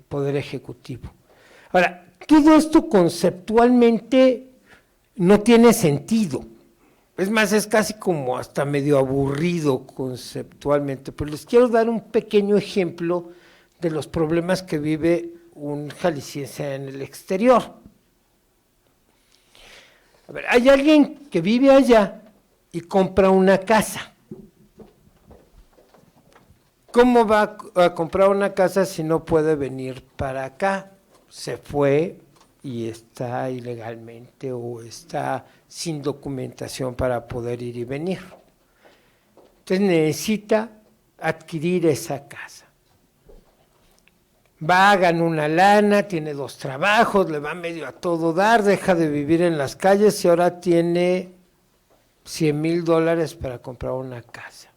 Poder Ejecutivo. Ahora, todo esto conceptualmente no tiene sentido. Es más, es casi como hasta medio aburrido conceptualmente, pero les quiero dar un pequeño ejemplo de los problemas que vive un jalisciense en el exterior. A ver, hay alguien que vive allá y compra una casa. ¿Cómo va a comprar una casa si no puede venir para acá? Se fue y está ilegalmente o está sin documentación para poder ir y venir. Entonces necesita adquirir esa casa. Va, gana una lana, tiene 2 trabajos, le va medio a todo dar, deja de vivir en las calles y ahora tiene $100,000 para comprar una casa.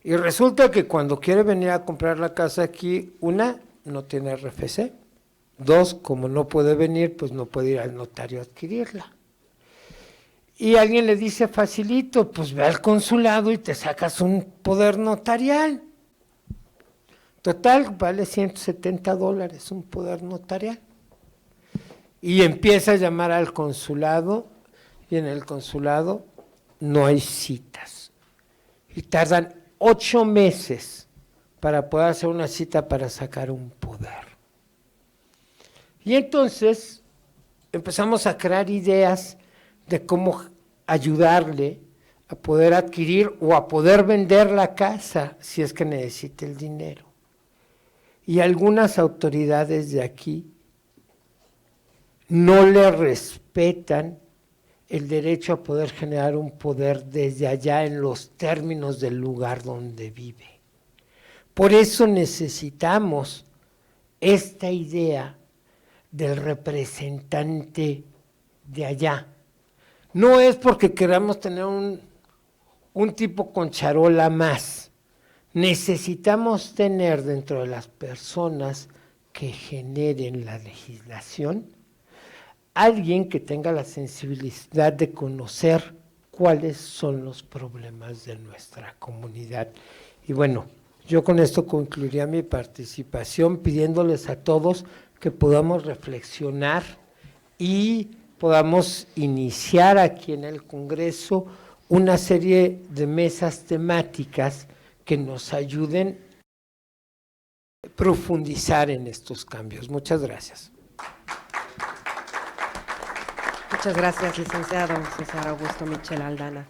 Y resulta que cuando quiere venir a comprar la casa aquí, no tiene RFC, 2, como no puede venir, pues no puede ir al notario a adquirirla. Y alguien le dice, facilito, pues ve al consulado y te sacas un poder notarial. Total, vale $170 un poder notarial. Y empieza a llamar al consulado, y en el consulado no hay citas. Y tardan 8 meses para poder hacer una cita para sacar un poder. Y entonces empezamos a crear ideas de cómo ayudarle a poder adquirir o a poder vender la casa si es que necesita el dinero. Y algunas autoridades de aquí no le respetan el derecho a poder generar un poder desde allá en los términos del lugar donde vive. Por eso necesitamos esta idea del representante de allá. No es porque queramos tener un tipo con charola más. Necesitamos tener dentro de las personas que generen la legislación alguien que tenga la sensibilidad de conocer cuáles son los problemas de nuestra comunidad. Y bueno, yo con esto concluiría mi participación pidiéndoles a todos que podamos reflexionar y podamos iniciar aquí en el Congreso una serie de mesas temáticas que nos ayuden a profundizar en estos cambios. Muchas gracias. Muchas gracias, licenciado César Augusto Michel Aldana.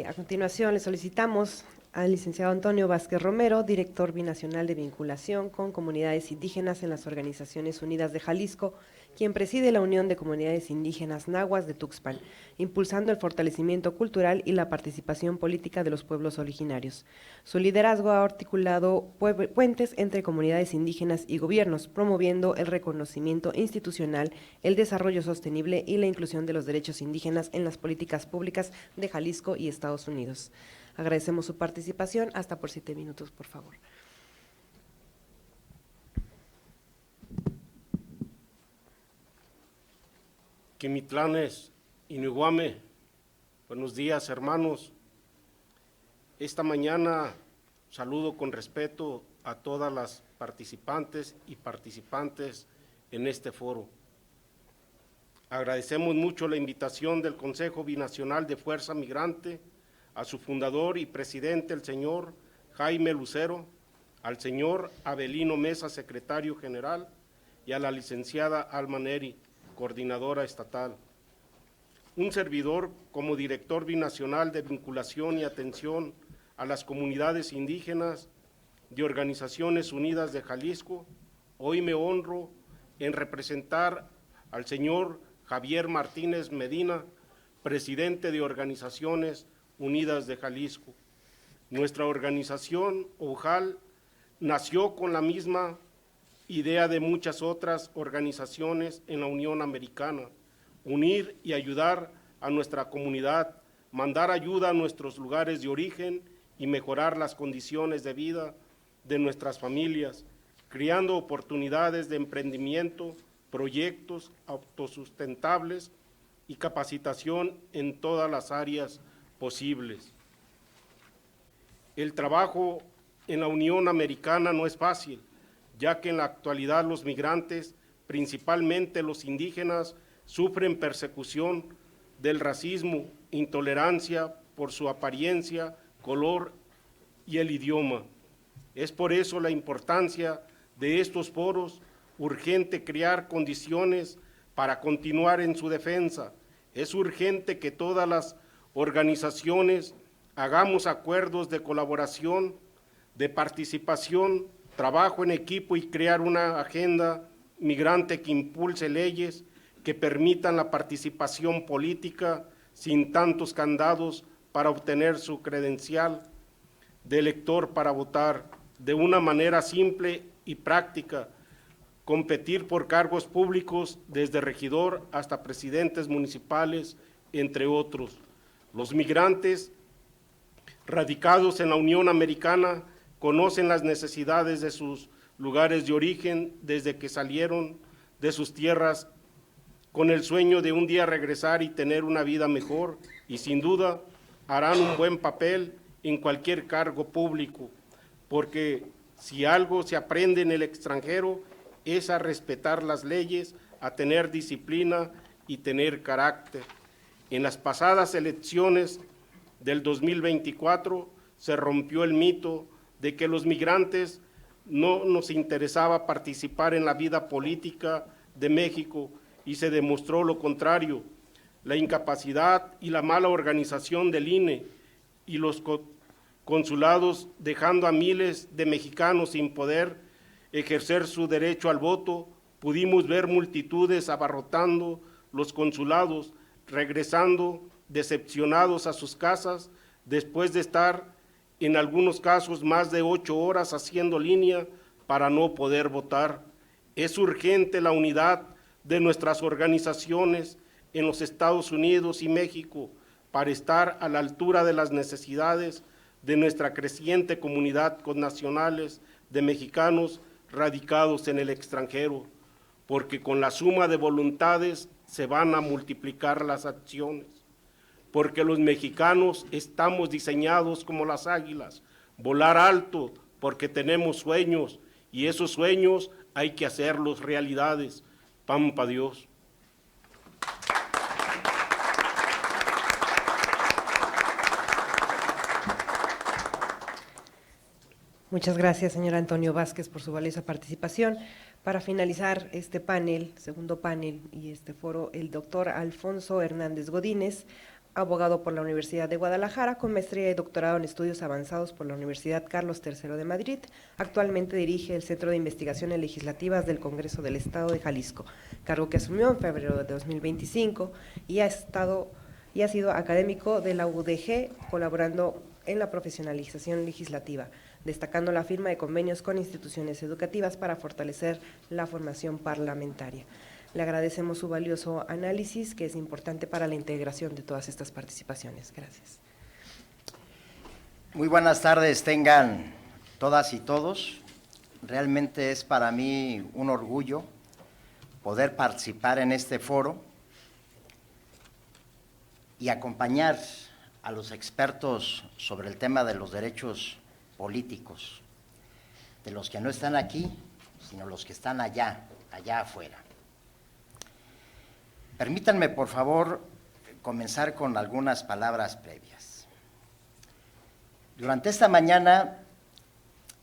A continuación, le solicitamos al licenciado Antonio Vázquez Romero, director binacional de vinculación con comunidades indígenas en las Organizaciones Unidas de Jalisco, quien preside la Unión de Comunidades Indígenas Nahuas de Tuxpan, impulsando el fortalecimiento cultural y la participación política de los pueblos originarios. Su liderazgo ha articulado puentes entre comunidades indígenas y gobiernos, promoviendo el reconocimiento institucional, el desarrollo sostenible y la inclusión de los derechos indígenas en las políticas públicas de Jalisco y Estados Unidos. Agradecemos su participación. Hasta por 7 minutos, por favor. Quimitlanes, Iniguame, buenos días, hermanos. Esta mañana saludo con respeto a todas las participantes y participantes en este foro. Agradecemos mucho la invitación del Consejo Binacional de Fuerza Migrante, a su fundador y presidente, el señor Jaime Lucero, al señor Abelino Mesa, secretario general, y a la licenciada Alma Neri, coordinadora estatal. Un servidor, como director binacional de vinculación y atención a las comunidades indígenas de Organizaciones Unidas de Jalisco, hoy me honro en representar al señor Javier Martínez Medina, presidente de Organizaciones Unidas de Jalisco. Nuestra organización, OJAL, nació con la misma idea de muchas otras organizaciones en la Unión Americana: unir y ayudar a nuestra comunidad, mandar ayuda a nuestros lugares de origen y mejorar las condiciones de vida de nuestras familias, creando oportunidades de emprendimiento, proyectos autosustentables y capacitación en todas las áreas posibles. El trabajo en la Unión Americana no es fácil, ya que en la actualidad los migrantes, principalmente los indígenas, sufren persecución del racismo, intolerancia por su apariencia, color y el idioma. Es por eso la importancia de estos foros, urgente crear condiciones para continuar en su defensa. Es urgente que todas las organizaciones hagamos acuerdos de colaboración, de participación, trabajo en equipo y crear una agenda migrante que impulse leyes que permitan la participación política sin tantos candados para obtener su credencial de elector para votar de una manera simple y práctica, competir por cargos públicos desde regidor hasta presidentes municipales, entre otros. Los migrantes radicados en la Unión Americana conocen las necesidades de sus lugares de origen desde que salieron de sus tierras con el sueño de un día regresar y tener una vida mejor, y sin duda harán un buen papel en cualquier cargo público, porque si algo se aprende en el extranjero es a respetar las leyes, a tener disciplina y tener carácter. En las pasadas elecciones del 2024 se rompió el mito de que los migrantes no nos interesaba participar en la vida política de México, y se demostró lo contrario. La incapacidad y la mala organización del INE y los consulados, dejando a miles de mexicanos sin poder ejercer su derecho al voto. Pudimos ver multitudes abarrotando los consulados, regresando decepcionados a sus casas después de estar en algunos casos más de 8 horas haciendo línea para no poder votar. Es urgente la unidad de nuestras organizaciones en los Estados Unidos y México para estar a la altura de las necesidades de nuestra creciente comunidad connacionales de mexicanos radicados en el extranjero, porque con la suma de voluntades se van a multiplicar las acciones, porque los mexicanos estamos diseñados como las águilas, volar alto porque tenemos sueños, y esos sueños hay que hacerlos realidades. Pampa Dios. Muchas gracias, señor Antonio Vázquez, por su valiosa participación. Para finalizar este panel, segundo panel y este foro, el doctor Alfonso Hernández Godínez, abogado por la Universidad de Guadalajara, con maestría y doctorado en estudios avanzados por la Universidad Carlos III de Madrid. Actualmente dirige el Centro de Investigaciones Legislativas del Congreso del Estado de Jalisco, cargo que asumió en febrero de 2025 y ha sido académico de la UDG, colaborando en la profesionalización legislativa, destacando la firma de convenios con instituciones educativas para fortalecer la formación parlamentaria. Le agradecemos su valioso análisis, que es importante para la integración de todas estas participaciones. Gracias. Muy buenas tardes tengan todas y todos. Realmente es para mí un orgullo poder participar en este foro y acompañar a los expertos sobre el tema de los derechos políticos, de los que no están aquí, sino los que están allá afuera. Permítanme, por favor, comenzar con algunas palabras previas. Durante esta mañana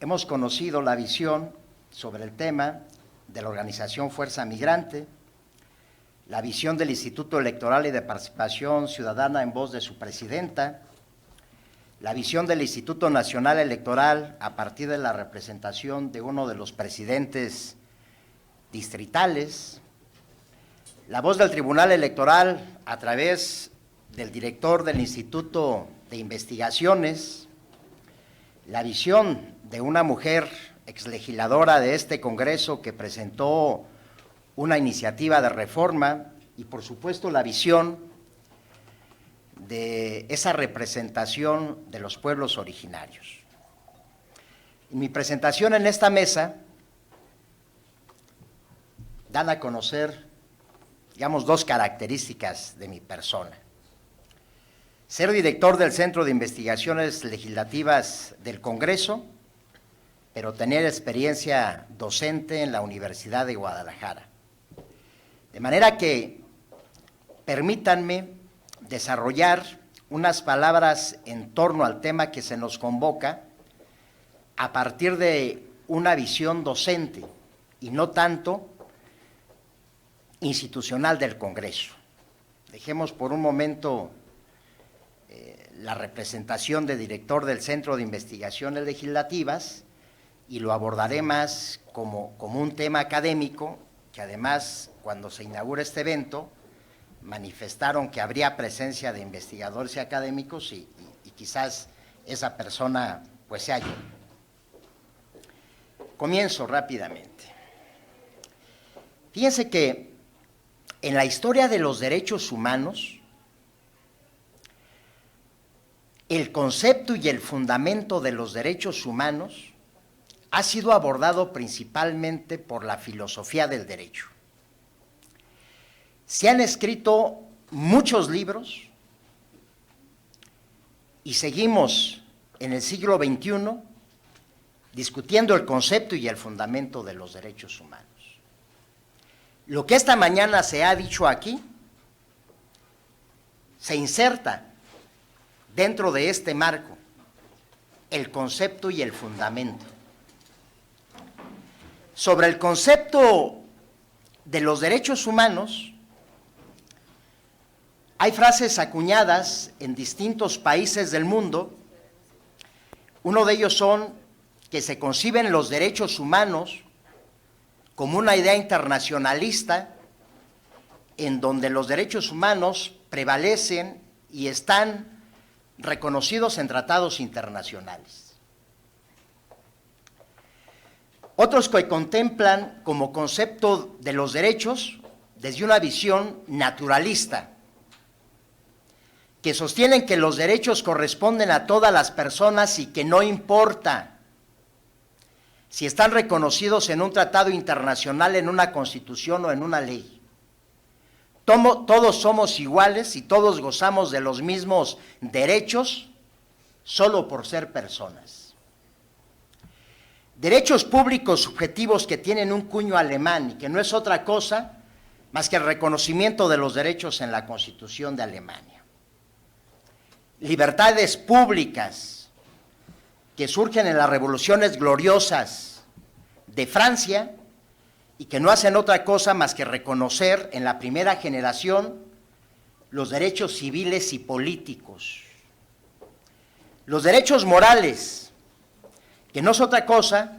hemos conocido la visión sobre el tema de la organización Fuerza Migrante, la visión del Instituto Electoral y de Participación Ciudadana en voz de su presidenta, la visión del Instituto Nacional Electoral a partir de la representación de uno de los presidentes distritales, la voz del Tribunal Electoral a través del director del Instituto de Investigaciones, la visión de una mujer exlegisladora de este Congreso que presentó una iniciativa de reforma y, por supuesto, la visión de esa representación de los pueblos originarios. En mi presentación en esta mesa dan a conocer, digamos, dos características de mi persona. Ser director del Centro de Investigaciones Legislativas del Congreso, pero tener experiencia docente en la Universidad de Guadalajara. De manera que permítanme desarrollar unas palabras en torno al tema que se nos convoca a partir de una visión docente y no tanto institucional del Congreso. Dejemos por un momento la representación de director del Centro de Investigaciones Legislativas y lo abordaré más como un tema académico, que además, cuando se inaugura este evento, manifestaron que habría presencia de investigadores y académicos y quizás esa persona pues sea yo. Comienzo rápidamente. Fíjense que en la historia de los derechos humanos, el concepto y el fundamento de los derechos humanos ha sido abordado principalmente por la filosofía del derecho. Se han escrito muchos libros y seguimos en el siglo XXI discutiendo el concepto y el fundamento de los derechos humanos. Lo que esta mañana se ha dicho aquí se inserta dentro de este marco, el concepto y el fundamento. Sobre el concepto de los derechos humanos, hay frases acuñadas en distintos países del mundo. Uno de ellos son que se conciben los derechos humanos como una idea internacionalista en donde los derechos humanos prevalecen y están reconocidos en tratados internacionales. Otros que contemplan como concepto de los derechos desde una visión naturalista, que sostienen que los derechos corresponden a todas las personas y que no importa si están reconocidos en un tratado internacional, en una constitución o en una ley. Todos somos iguales y todos gozamos de los mismos derechos solo por ser personas. Derechos públicos subjetivos que tienen un cuño alemán y que no es otra cosa más que el reconocimiento de los derechos en la Constitución de Alemania. Libertades públicas que surgen en las revoluciones gloriosas de Francia y que no hacen otra cosa más que reconocer en la primera generación los derechos civiles y políticos. Los derechos morales, que no es otra cosa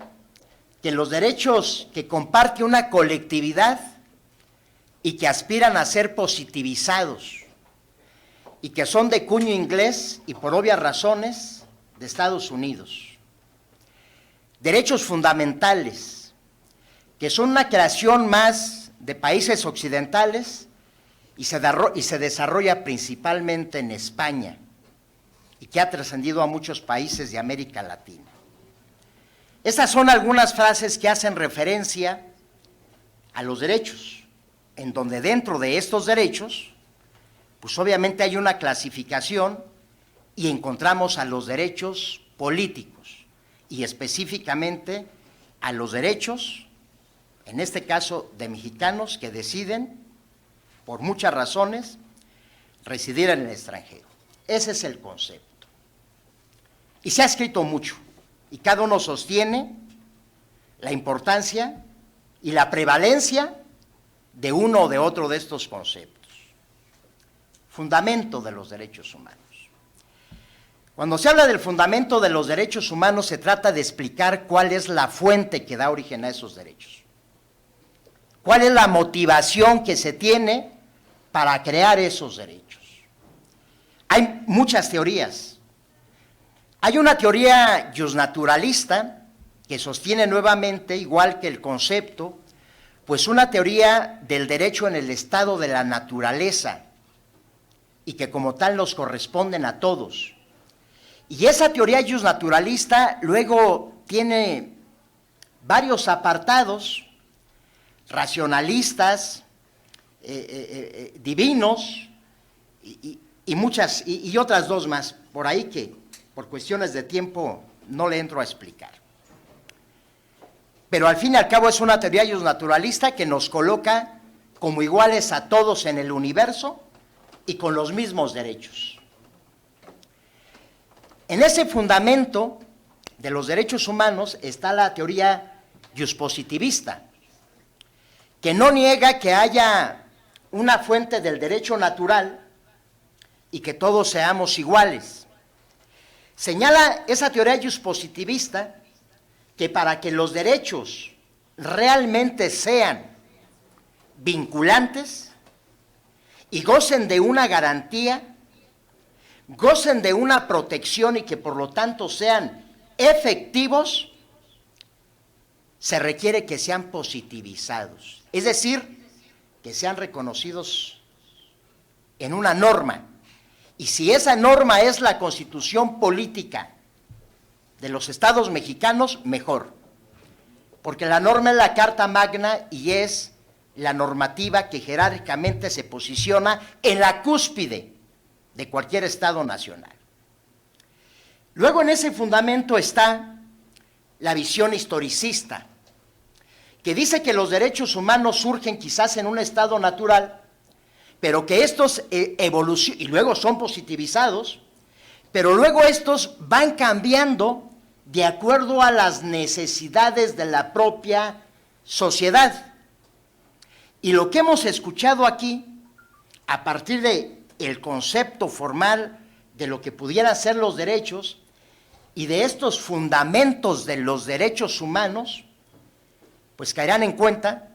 que los derechos que comparte una colectividad y que aspiran a ser positivizados y que son de cuño inglés y por obvias razones de Estados Unidos. Derechos fundamentales, que son una creación más de países occidentales y se desarrolla principalmente en España y que ha trascendido a muchos países de América Latina. Estas son algunas frases que hacen referencia a los derechos, en donde dentro de estos derechos pues obviamente hay una clasificación y encontramos a los derechos políticos y específicamente a los derechos, en este caso de mexicanos que deciden, por muchas razones, residir en el extranjero. Ese es el concepto. Y se ha escrito mucho, y cada uno sostiene la importancia y la prevalencia de uno o de otro de estos conceptos. Fundamento de los derechos humanos. Cuando se habla del fundamento de los derechos humanos, se trata de explicar cuál es la fuente que da origen a esos derechos. ¿Cuál es la motivación que se tiene para crear esos derechos? Hay muchas teorías. Hay una teoría justnaturalista que sostiene nuevamente, igual que el concepto, pues una teoría del derecho en el estado de la naturaleza y que como tal nos corresponden a todos. Y esa teoría justnaturalista luego tiene varios apartados racionalistas, divinos y muchas y otras dos más por ahí que por cuestiones de tiempo no le entro a explicar. Pero al fin y al cabo es una teoría justnaturalista que nos coloca como iguales a todos en el universo y con los mismos derechos. En ese fundamento de los derechos humanos está la teoría juspositivista, que no niega que haya una fuente del derecho natural y que todos seamos iguales. Señala esa teoría juspositivista que para que los derechos realmente sean vinculantes y gocen de una garantía, gocen de una protección y que por lo tanto sean efectivos, se requiere que sean positivizados, es decir, que sean reconocidos en una norma. Y si esa norma es la Constitución política de los estados mexicanos, mejor, porque la norma es la Carta Magna y es la normativa que jerárquicamente se posiciona en la cúspide de cualquier estado nacional. Luego en ese fundamento está la visión historicista, que dice que los derechos humanos surgen quizás en un estado natural, pero que estos evolucionan y luego son positivizados, pero luego estos van cambiando de acuerdo a las necesidades de la propia sociedad. Y lo que hemos escuchado aquí, a partir del concepto formal de lo que pudieran ser los derechos y de estos fundamentos de los derechos humanos, pues caerán en cuenta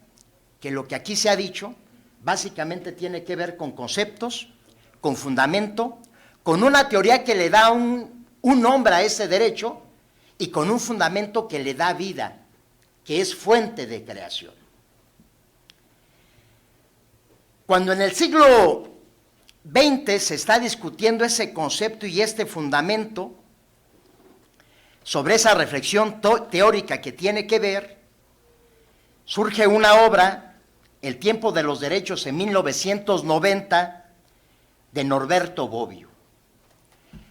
que lo que aquí se ha dicho básicamente tiene que ver con conceptos, con fundamento, con una teoría que le da un nombre a ese derecho y con un fundamento que le da vida, que es fuente de creación. Cuando en el siglo XX se está discutiendo ese concepto y este fundamento, sobre esa reflexión teórica que tiene que ver, surge una obra, El tiempo de los derechos, en 1990, de Norberto Bobbio,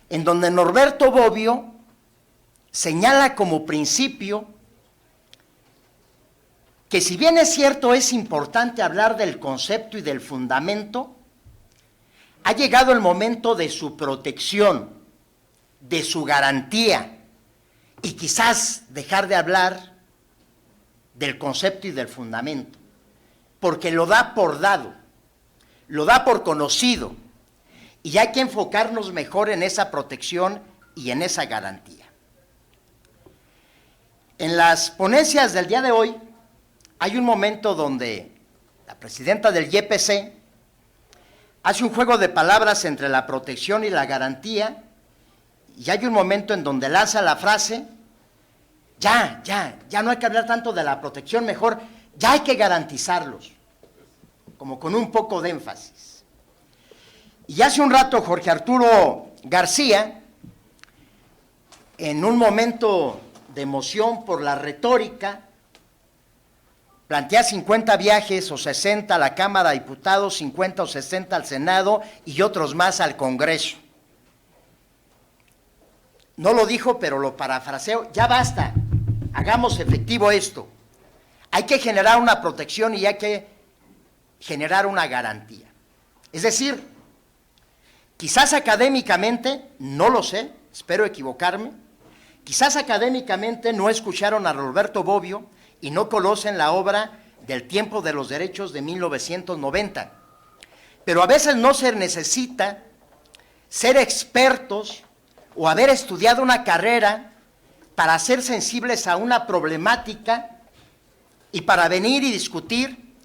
en donde Norberto Bobbio señala como principio que si bien es cierto es importante hablar del concepto y del fundamento, ha llegado el momento de su protección, de su garantía, y quizás dejar de hablar del concepto y del fundamento, porque lo da por dado, lo da por conocido, y hay que enfocarnos mejor en esa protección y en esa garantía. En las ponencias del día de hoy hay un momento donde la presidenta del YPC hace un juego de palabras entre la protección y la garantía, y hay un momento en donde lanza la frase, ya no hay que hablar tanto de la protección, mejor ya hay que garantizarlos, como con un poco de énfasis. Y hace un rato Jorge Arturo García, en un momento de emoción por la retórica, plantea 50 viajes o 60 a la Cámara de Diputados, 50 o 60 al Senado y otros más al Congreso. No lo dijo, pero lo parafraseo, ya basta, hagamos efectivo esto. Hay que generar una protección y hay que generar una garantía. Es decir, quizás académicamente, no lo sé, espero equivocarme, quizás académicamente no escucharon a Norberto Bobbio y no conocen la obra del Tiempo de los Derechos de 1990. Pero a veces no se necesita ser expertos o haber estudiado una carrera para ser sensibles a una problemática y para venir y discutir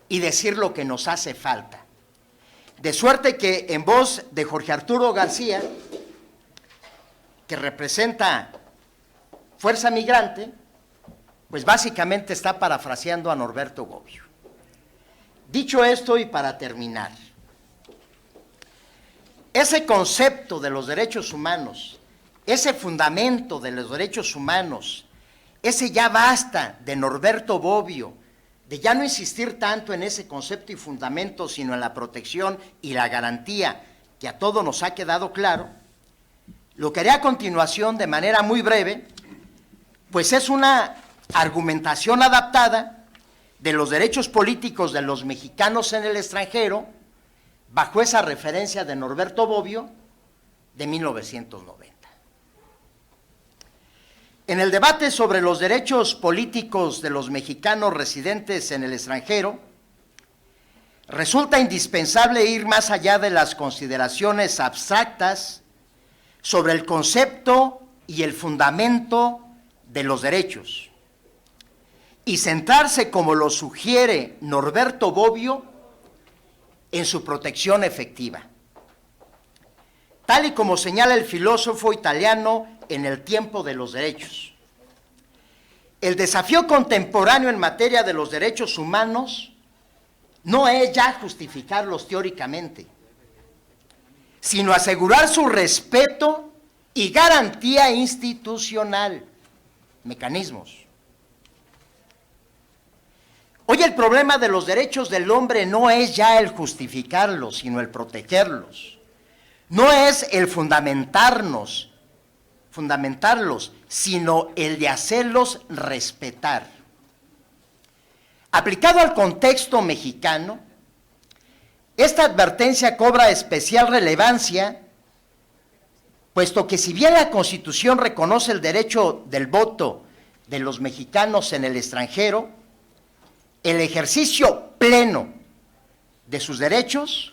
y decir lo que nos hace falta. De suerte que en voz de Jorge Arturo García, que representa Fuerza Migrante, pues básicamente está parafraseando a Norberto Bobbio. Dicho esto y para terminar, ese concepto de los derechos humanos, ese fundamento de los derechos humanos, ese ya basta de Norberto Bobbio, de ya no insistir tanto en ese concepto y fundamento, sino en la protección y la garantía que a todos nos ha quedado claro, lo que haré a continuación de manera muy breve, pues es una argumentación adaptada de los derechos políticos de los mexicanos en el extranjero, bajo esa referencia de Norberto Bobbio de 1990. En el debate sobre los derechos políticos de los mexicanos residentes en el extranjero, resulta indispensable ir más allá de las consideraciones abstractas sobre el concepto y el fundamento de los derechos, y centrarse, como lo sugiere Norberto Bobbio, en su protección efectiva. Tal y como señala el filósofo italiano en El Tiempo de los Derechos. El desafío contemporáneo en materia de los derechos humanos no es ya justificarlos teóricamente, sino asegurar su respeto y garantía institucional, mecanismos. Hoy el problema de los derechos del hombre no es ya el justificarlos, sino el protegerlos. No es el fundamentarlos, sino el de hacerlos respetar. Aplicado al contexto mexicano, esta advertencia cobra especial relevancia, puesto que si bien la Constitución reconoce el derecho del voto de los mexicanos en el extranjero, el ejercicio pleno de sus derechos,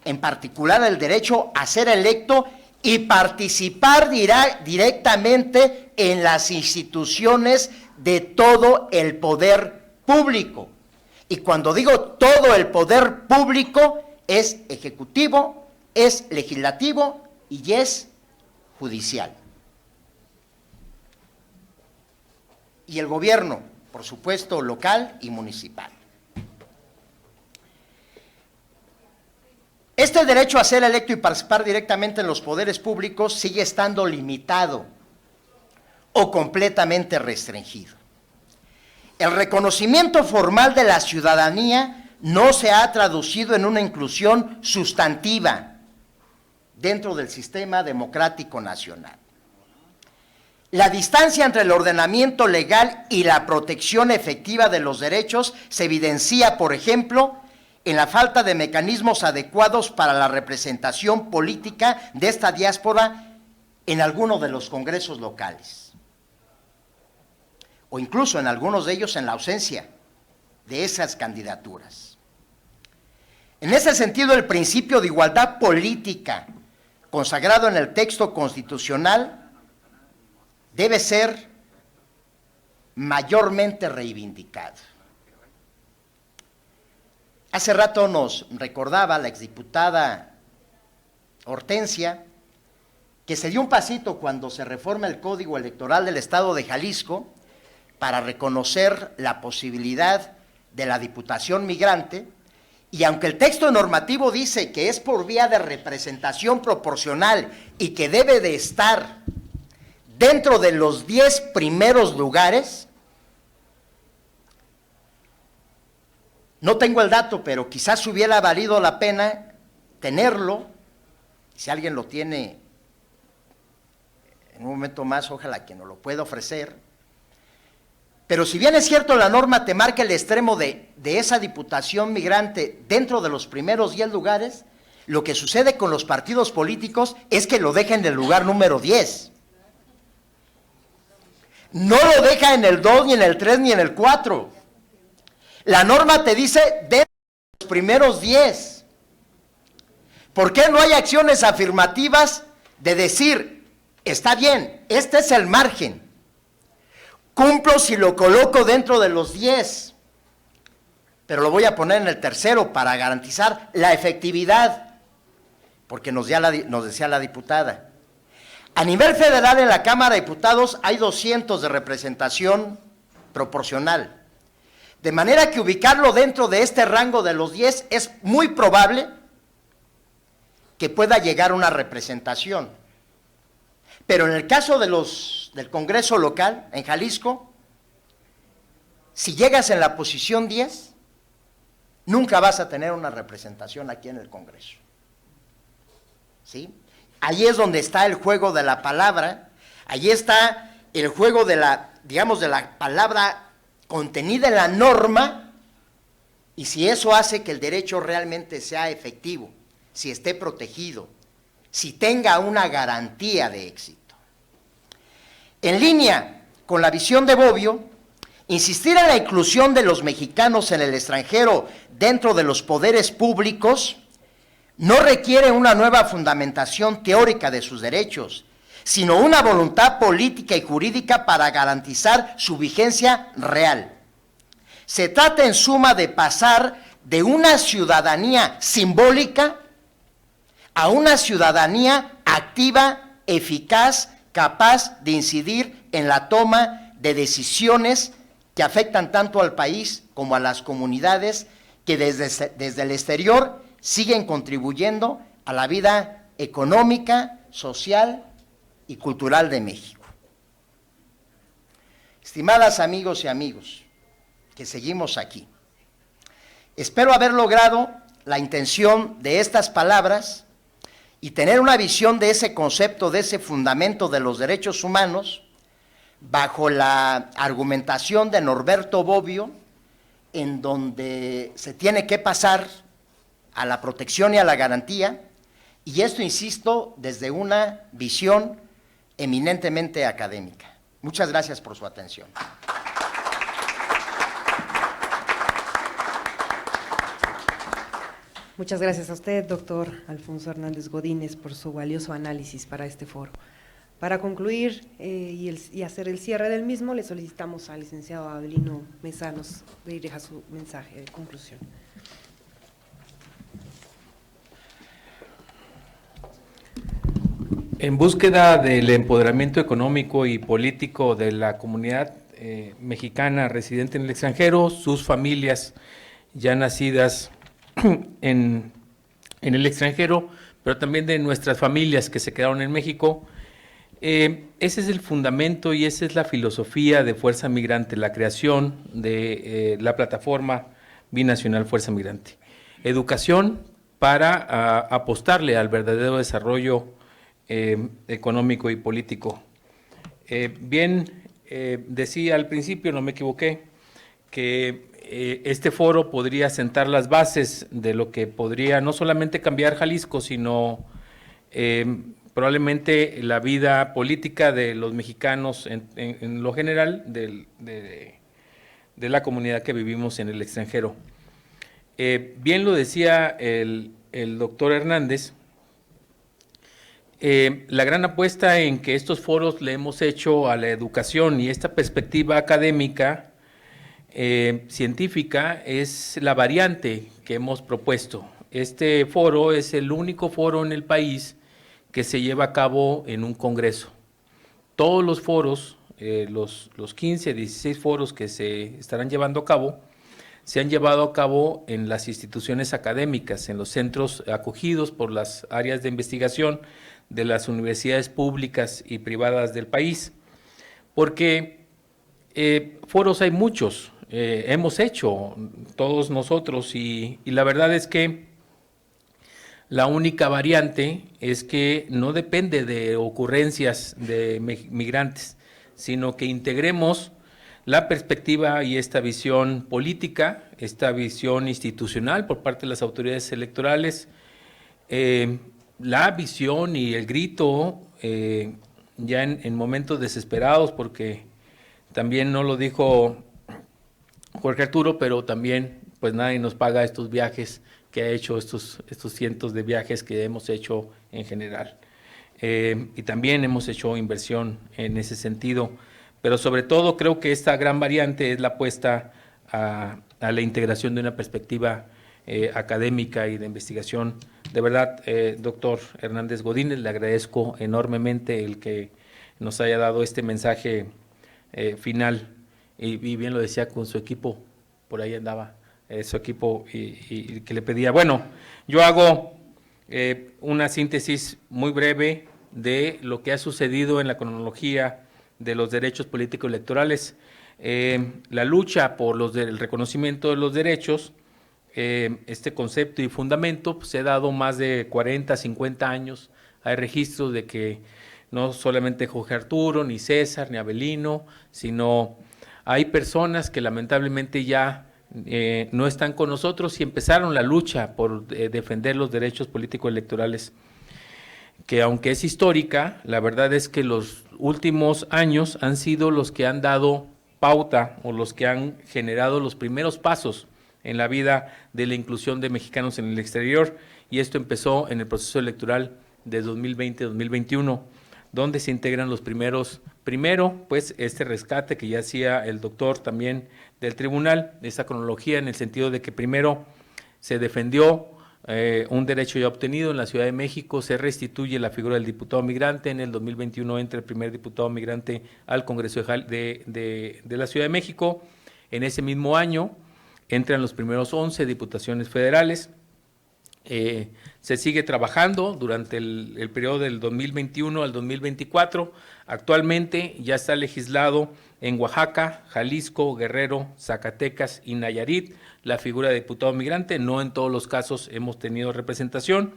en particular el derecho a ser electo y participar directamente en las instituciones de todo el poder público. Y cuando digo todo el poder público, es ejecutivo, es legislativo y es judicial. Y el gobierno, por supuesto, local y municipal. Este derecho a ser electo y participar directamente en los poderes públicos sigue estando limitado o completamente restringido. El reconocimiento formal de la ciudadanía no se ha traducido en una inclusión sustantiva dentro del sistema democrático nacional. La distancia entre el ordenamiento legal y la protección efectiva de los derechos se evidencia, por ejemplo, en la falta de mecanismos adecuados para la representación política de esta diáspora en alguno de los congresos locales, o incluso en algunos de ellos en la ausencia de esas candidaturas. En ese sentido, el principio de igualdad política consagrado en el texto constitucional debe ser mayormente reivindicado. Hace rato nos recordaba la exdiputada Hortensia que se dio un pasito cuando se reforma el Código Electoral del Estado de Jalisco para reconocer la posibilidad de la diputación migrante, y aunque el texto normativo dice que es por vía de representación proporcional y que debe de estar dentro de los 10 primeros lugares, no tengo el dato, pero quizás hubiera valido la pena tenerlo, si alguien lo tiene en un momento más, ojalá que nos lo pueda ofrecer. Pero si bien es cierto, la norma te marca el extremo de esa diputación migrante dentro de los primeros 10 lugares, lo que sucede con los partidos políticos es que lo dejan en el lugar número 10. No lo deja en el 2, ni en el 3, ni en el 4. La norma te dice dentro de los primeros 10. ¿Por qué no hay acciones afirmativas de decir, está bien, este es el margen, cumplo si lo coloco dentro de los 10, pero lo voy a poner en el tercero para garantizar la efectividad, porque nos decía la diputada, a nivel federal en la Cámara de Diputados hay 200 de representación proporcional, de manera que ubicarlo dentro de este rango de los 10 es muy probable que pueda llegar una representación. Pero en el caso del Congreso local, en Jalisco, si llegas en la posición 10, nunca vas a tener una representación aquí en el Congreso. ¿Sí? Ahí es donde está el juego de la palabra, ahí está el juego de la, digamos, de la palabra contenida en la norma, y si eso hace que el derecho realmente sea efectivo, si esté protegido, si tenga una garantía de éxito. En línea con la visión de Bobbio, insistir en la inclusión de los mexicanos en el extranjero dentro de los poderes públicos no requiere una nueva fundamentación teórica de sus derechos, sino una voluntad política y jurídica para garantizar su vigencia real. Se trata en suma de pasar de una ciudadanía simbólica a una ciudadanía activa, eficaz, capaz de incidir en la toma de decisiones que afectan tanto al país como a las comunidades que desde el exterior siguen contribuyendo a la vida económica, social y cultural de México. Estimadas amigos y amigos que seguimos aquí, espero haber logrado la intención de estas palabras y tener una visión de ese concepto, de ese fundamento de los derechos humanos, bajo la argumentación de Norberto Bobbio, en donde se tiene que pasar a la protección y a la garantía, y esto, insisto, desde una visión eminentemente académica. Muchas gracias por su atención. Muchas gracias a usted, doctor Alfonso Hernández Godínez, por su valioso análisis para este foro. Para concluir y hacer el cierre del mismo, le solicitamos al licenciado Avelino Mesa nos dirija su mensaje de conclusión. En búsqueda del empoderamiento económico y político de la comunidad mexicana residente en el extranjero, sus familias ya nacidas en el extranjero, pero también de nuestras familias que se quedaron en México. Ese es el fundamento y esa es la filosofía de Fuerza Migrante, la creación de la plataforma binacional Fuerza Migrante. Educación para apostarle al verdadero desarrollo económico y político. Decía al principio, no me equivoqué, que este foro podría sentar las bases de lo que podría no solamente cambiar Jalisco, sino probablemente la vida política de los mexicanos en lo general, de la comunidad que vivimos en el extranjero. Bien lo decía el doctor Hernández, la gran apuesta en que estos foros le hemos hecho a la educación y esta perspectiva académica científica es la variante que hemos propuesto. Este foro es el único foro en el país que se lleva a cabo en un congreso. Todos los foros, los 15, 16 foros que se estarán llevando a cabo, se han llevado a cabo en las instituciones académicas, en los centros acogidos por las áreas de investigación de las universidades públicas y privadas del país, porque foros hay muchos. hemos hecho todos nosotros y la verdad es que la única variante es que no depende de ocurrencias de migrantes, sino que integremos la perspectiva y esta visión política, esta visión institucional por parte de las autoridades electorales, la visión y el grito ya en momentos desesperados, porque también no lo dijo Jorge Arturo, pero también pues nadie nos paga estos viajes que ha hecho, estos cientos de viajes que hemos hecho en general. Y también hemos hecho inversión en ese sentido, pero sobre todo creo que esta gran variante es la apuesta a la integración de una perspectiva académica y de investigación. De verdad, doctor Hernández Godínez, le agradezco enormemente el que nos haya dado este mensaje final, y bien lo decía con su equipo, por ahí andaba su equipo y que le pedía. Bueno, yo hago una síntesis muy breve de lo que ha sucedido en la cronología de los derechos políticos electorales. La lucha por el reconocimiento de los derechos, este concepto y fundamento, pues, se ha dado más de 40, 50 años. Hay registros de que no solamente Jorge Arturo, ni César, ni Avelino, sino hay personas que lamentablemente ya no están con nosotros y empezaron la lucha por defender los derechos políticos electorales, que aunque es histórica, la verdad es que los últimos años han sido los que han dado pauta o los que han generado los primeros pasos en la vida de la inclusión de mexicanos en el exterior, y esto empezó en el proceso electoral de 2020-2021, donde se integran los primero, pues este rescate que ya hacía el doctor también del tribunal, de esa cronología, en el sentido de que primero se defendió un derecho ya obtenido en la Ciudad de México, se restituye la figura del diputado migrante, en el 2021 entra el primer diputado migrante al Congreso de la Ciudad de México, en ese mismo año entran los primeros 11 diputaciones federales. Se sigue trabajando durante el periodo del 2021 al 2024. Actualmente ya está legislado en Oaxaca, Jalisco, Guerrero, Zacatecas y Nayarit la figura de diputado migrante. No en todos los casos hemos tenido representación.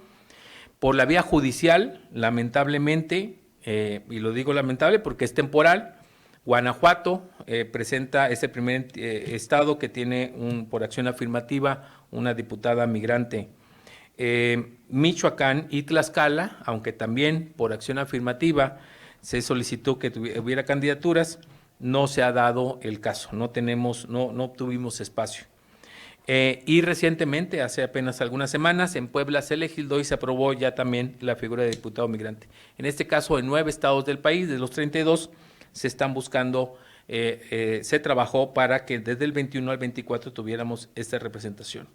Por la vía judicial, lamentablemente, y lo digo lamentable porque es temporal, Guanajuato presenta ese primer estado que tiene por acción afirmativa una diputada migrante. Michoacán y Tlaxcala, aunque también por acción afirmativa se solicitó que hubiera candidaturas, no se ha dado el caso, no obtuvimos espacio. Y recientemente, hace apenas algunas semanas, en Puebla se legisló y se aprobó ya también la figura de diputado migrante. En este caso, en 9 estados del país, de los 32, se están buscando, se trabajó para que desde el 21 al 24 tuviéramos esta representación.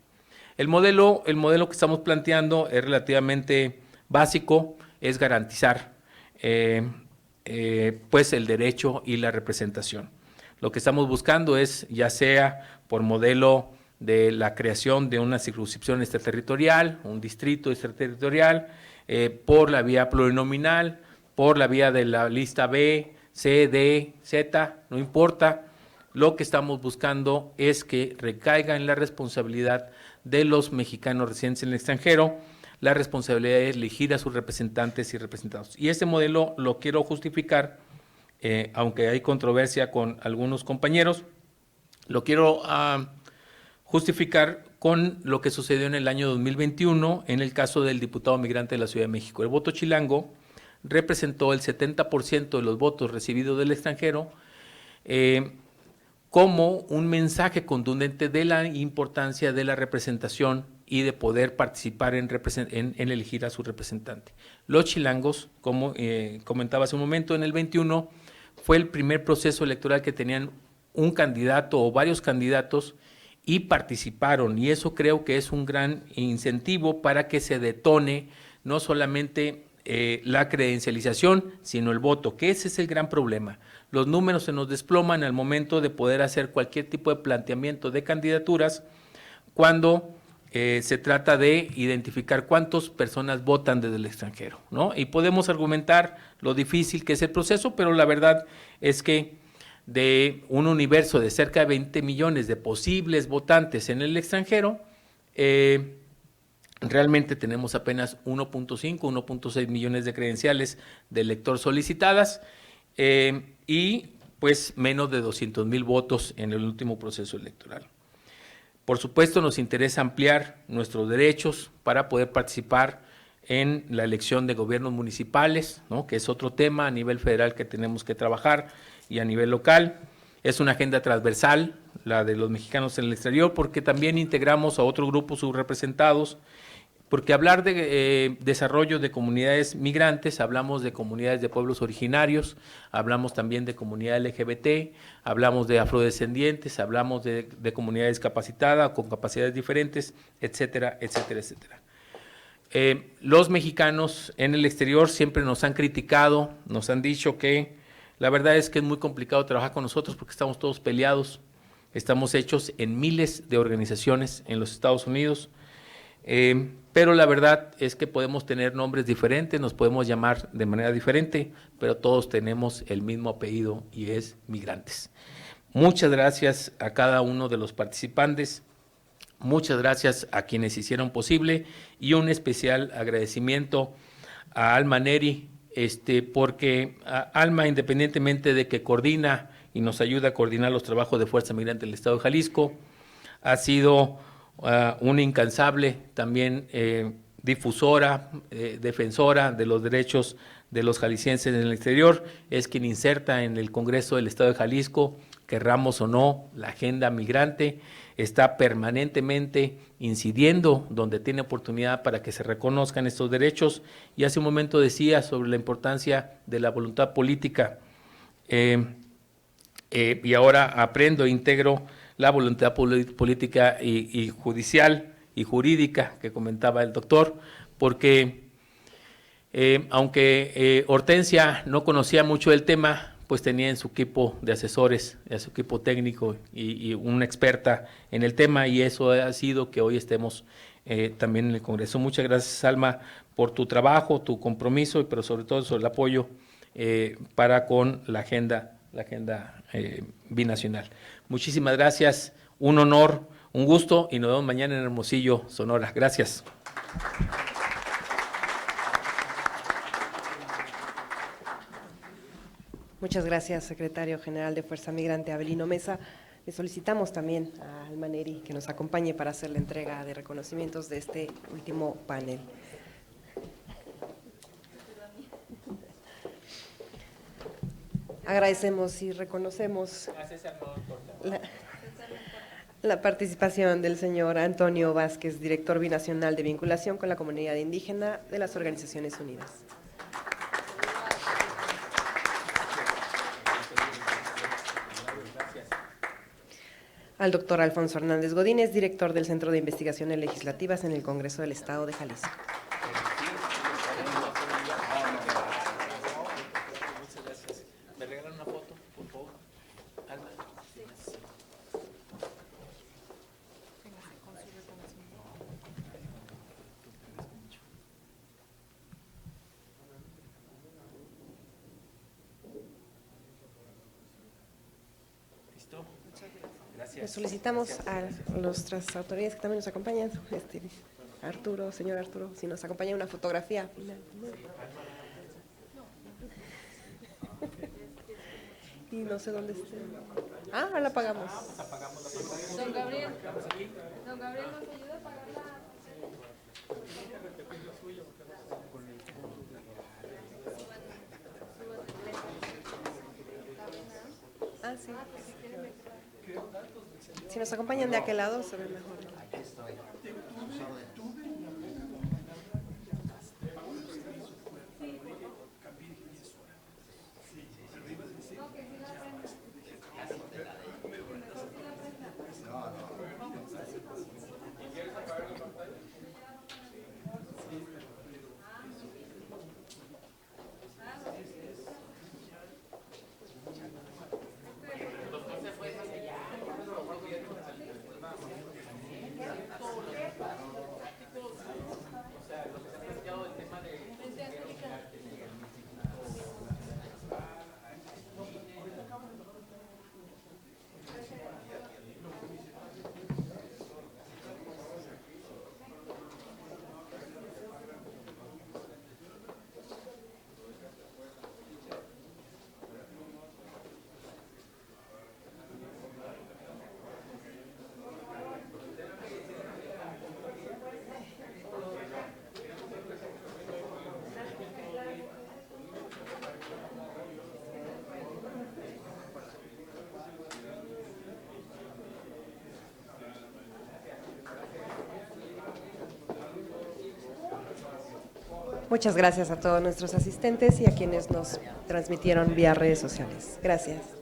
El modelo que estamos planteando es relativamente básico, es garantizar pues el derecho y la representación. Lo que estamos buscando es, ya sea por modelo de la creación de una circunscripción extraterritorial, un distrito extraterritorial, por la vía plurinominal, por la vía de la lista B, C, D, Z, no importa. Lo que estamos buscando es que recaiga en la responsabilidad de los mexicanos residentes en el extranjero, la responsabilidad de elegir a sus representantes y representados. Y este modelo lo quiero justificar, aunque hay controversia con algunos compañeros, lo quiero justificar con lo que sucedió en el año 2021 en el caso del diputado migrante de la Ciudad de México. El voto chilango representó el 70% de los votos recibidos del extranjero, como un mensaje contundente de la importancia de la representación y de poder participar en elegir a su representante. Los chilangos, como comentaba hace un momento, en el 21 fue el primer proceso electoral que tenían un candidato o varios candidatos y participaron, y eso creo que es un gran incentivo para que se detone no solamente la credencialización, sino el voto, que ese es el gran problema. Los números se nos desploman al momento de poder hacer cualquier tipo de planteamiento de candidaturas cuando se trata de identificar cuántas personas votan desde el extranjero, ¿no? Y podemos argumentar lo difícil que es el proceso, pero la verdad es que de un universo de cerca de 20 millones de posibles votantes en el extranjero, realmente tenemos apenas 1.5, 1.6 millones de credenciales de elector solicitadas y pues menos de 200,000 votos en el último proceso electoral. Por supuesto, nos interesa ampliar nuestros derechos para poder participar en la elección de gobiernos municipales, ¿no?, que es otro tema a nivel federal que tenemos que trabajar, y a nivel local. Es una agenda transversal, la de los mexicanos en el exterior, porque también integramos a otros grupos subrepresentados, porque hablar de desarrollo de comunidades migrantes, hablamos de comunidades de pueblos originarios, hablamos también de comunidad LGBT, hablamos de afrodescendientes, hablamos de comunidad discapacitada, con capacidades diferentes, etcétera, etcétera, etcétera. Los mexicanos en el exterior siempre nos han criticado, nos han dicho que la verdad es que es muy complicado trabajar con nosotros porque estamos todos peleados, estamos hechos en miles de organizaciones en los Estados Unidos, pero la verdad es que podemos tener nombres diferentes, nos podemos llamar de manera diferente, pero todos tenemos el mismo apellido y es Migrantes. Muchas gracias a cada uno de los participantes, muchas gracias a quienes hicieron posible y un especial agradecimiento a Alma Neri, porque Alma, independientemente de que coordina y nos ayuda a coordinar los trabajos de Fuerza Migrante del Estado de Jalisco, ha sido una incansable también difusora, defensora de los derechos de los jaliscienses en el exterior, es quien inserta en el Congreso del Estado de Jalisco, querramos o no, la agenda migrante, está permanentemente incidiendo donde tiene oportunidad para que se reconozcan estos derechos, y hace un momento decía sobre la importancia de la voluntad política, y ahora aprendo e integro la voluntad política y judicial y jurídica que comentaba el doctor, porque aunque Hortensia no conocía mucho el tema, pues tenía en su equipo de asesores, en su equipo técnico y una experta en el tema, y eso ha sido que hoy estemos también en el Congreso. Muchas gracias, Alma, por tu trabajo, tu compromiso, pero sobre todo sobre el apoyo para con la agenda binacional. Muchísimas gracias, un honor, un gusto, y nos vemos mañana en Hermosillo, Sonora. Gracias. Muchas gracias, secretario general de Fuerza Migrante Avelino Mesa. Le solicitamos también a Alma Neri que nos acompañe para hacer la entrega de reconocimientos de este último panel. Agradecemos y reconocemos la participación del señor Antonio Vázquez, director binacional de vinculación con la comunidad indígena de las Organizaciones Unidas. Al doctor Alfonso Hernández Godínez, director del Centro de Investigaciones Legislativas en el Congreso del Estado de Jalisco. ¿Me regalan una foto, por favor? Alma. ¿Listo? Gracias. Le solicitamos a nuestras autoridades que también nos acompañan, Arturo, señor Arturo, si nos acompaña una fotografía final. Y no sé dónde esté. La apagamos. Don Gabriel nos ayuda a apagar la... Sí. Si nos acompañan de aquel lado, se ve mejor. Aquí estoy. Muchas gracias a todos nuestros asistentes y a quienes nos transmitieron vía redes sociales. Gracias.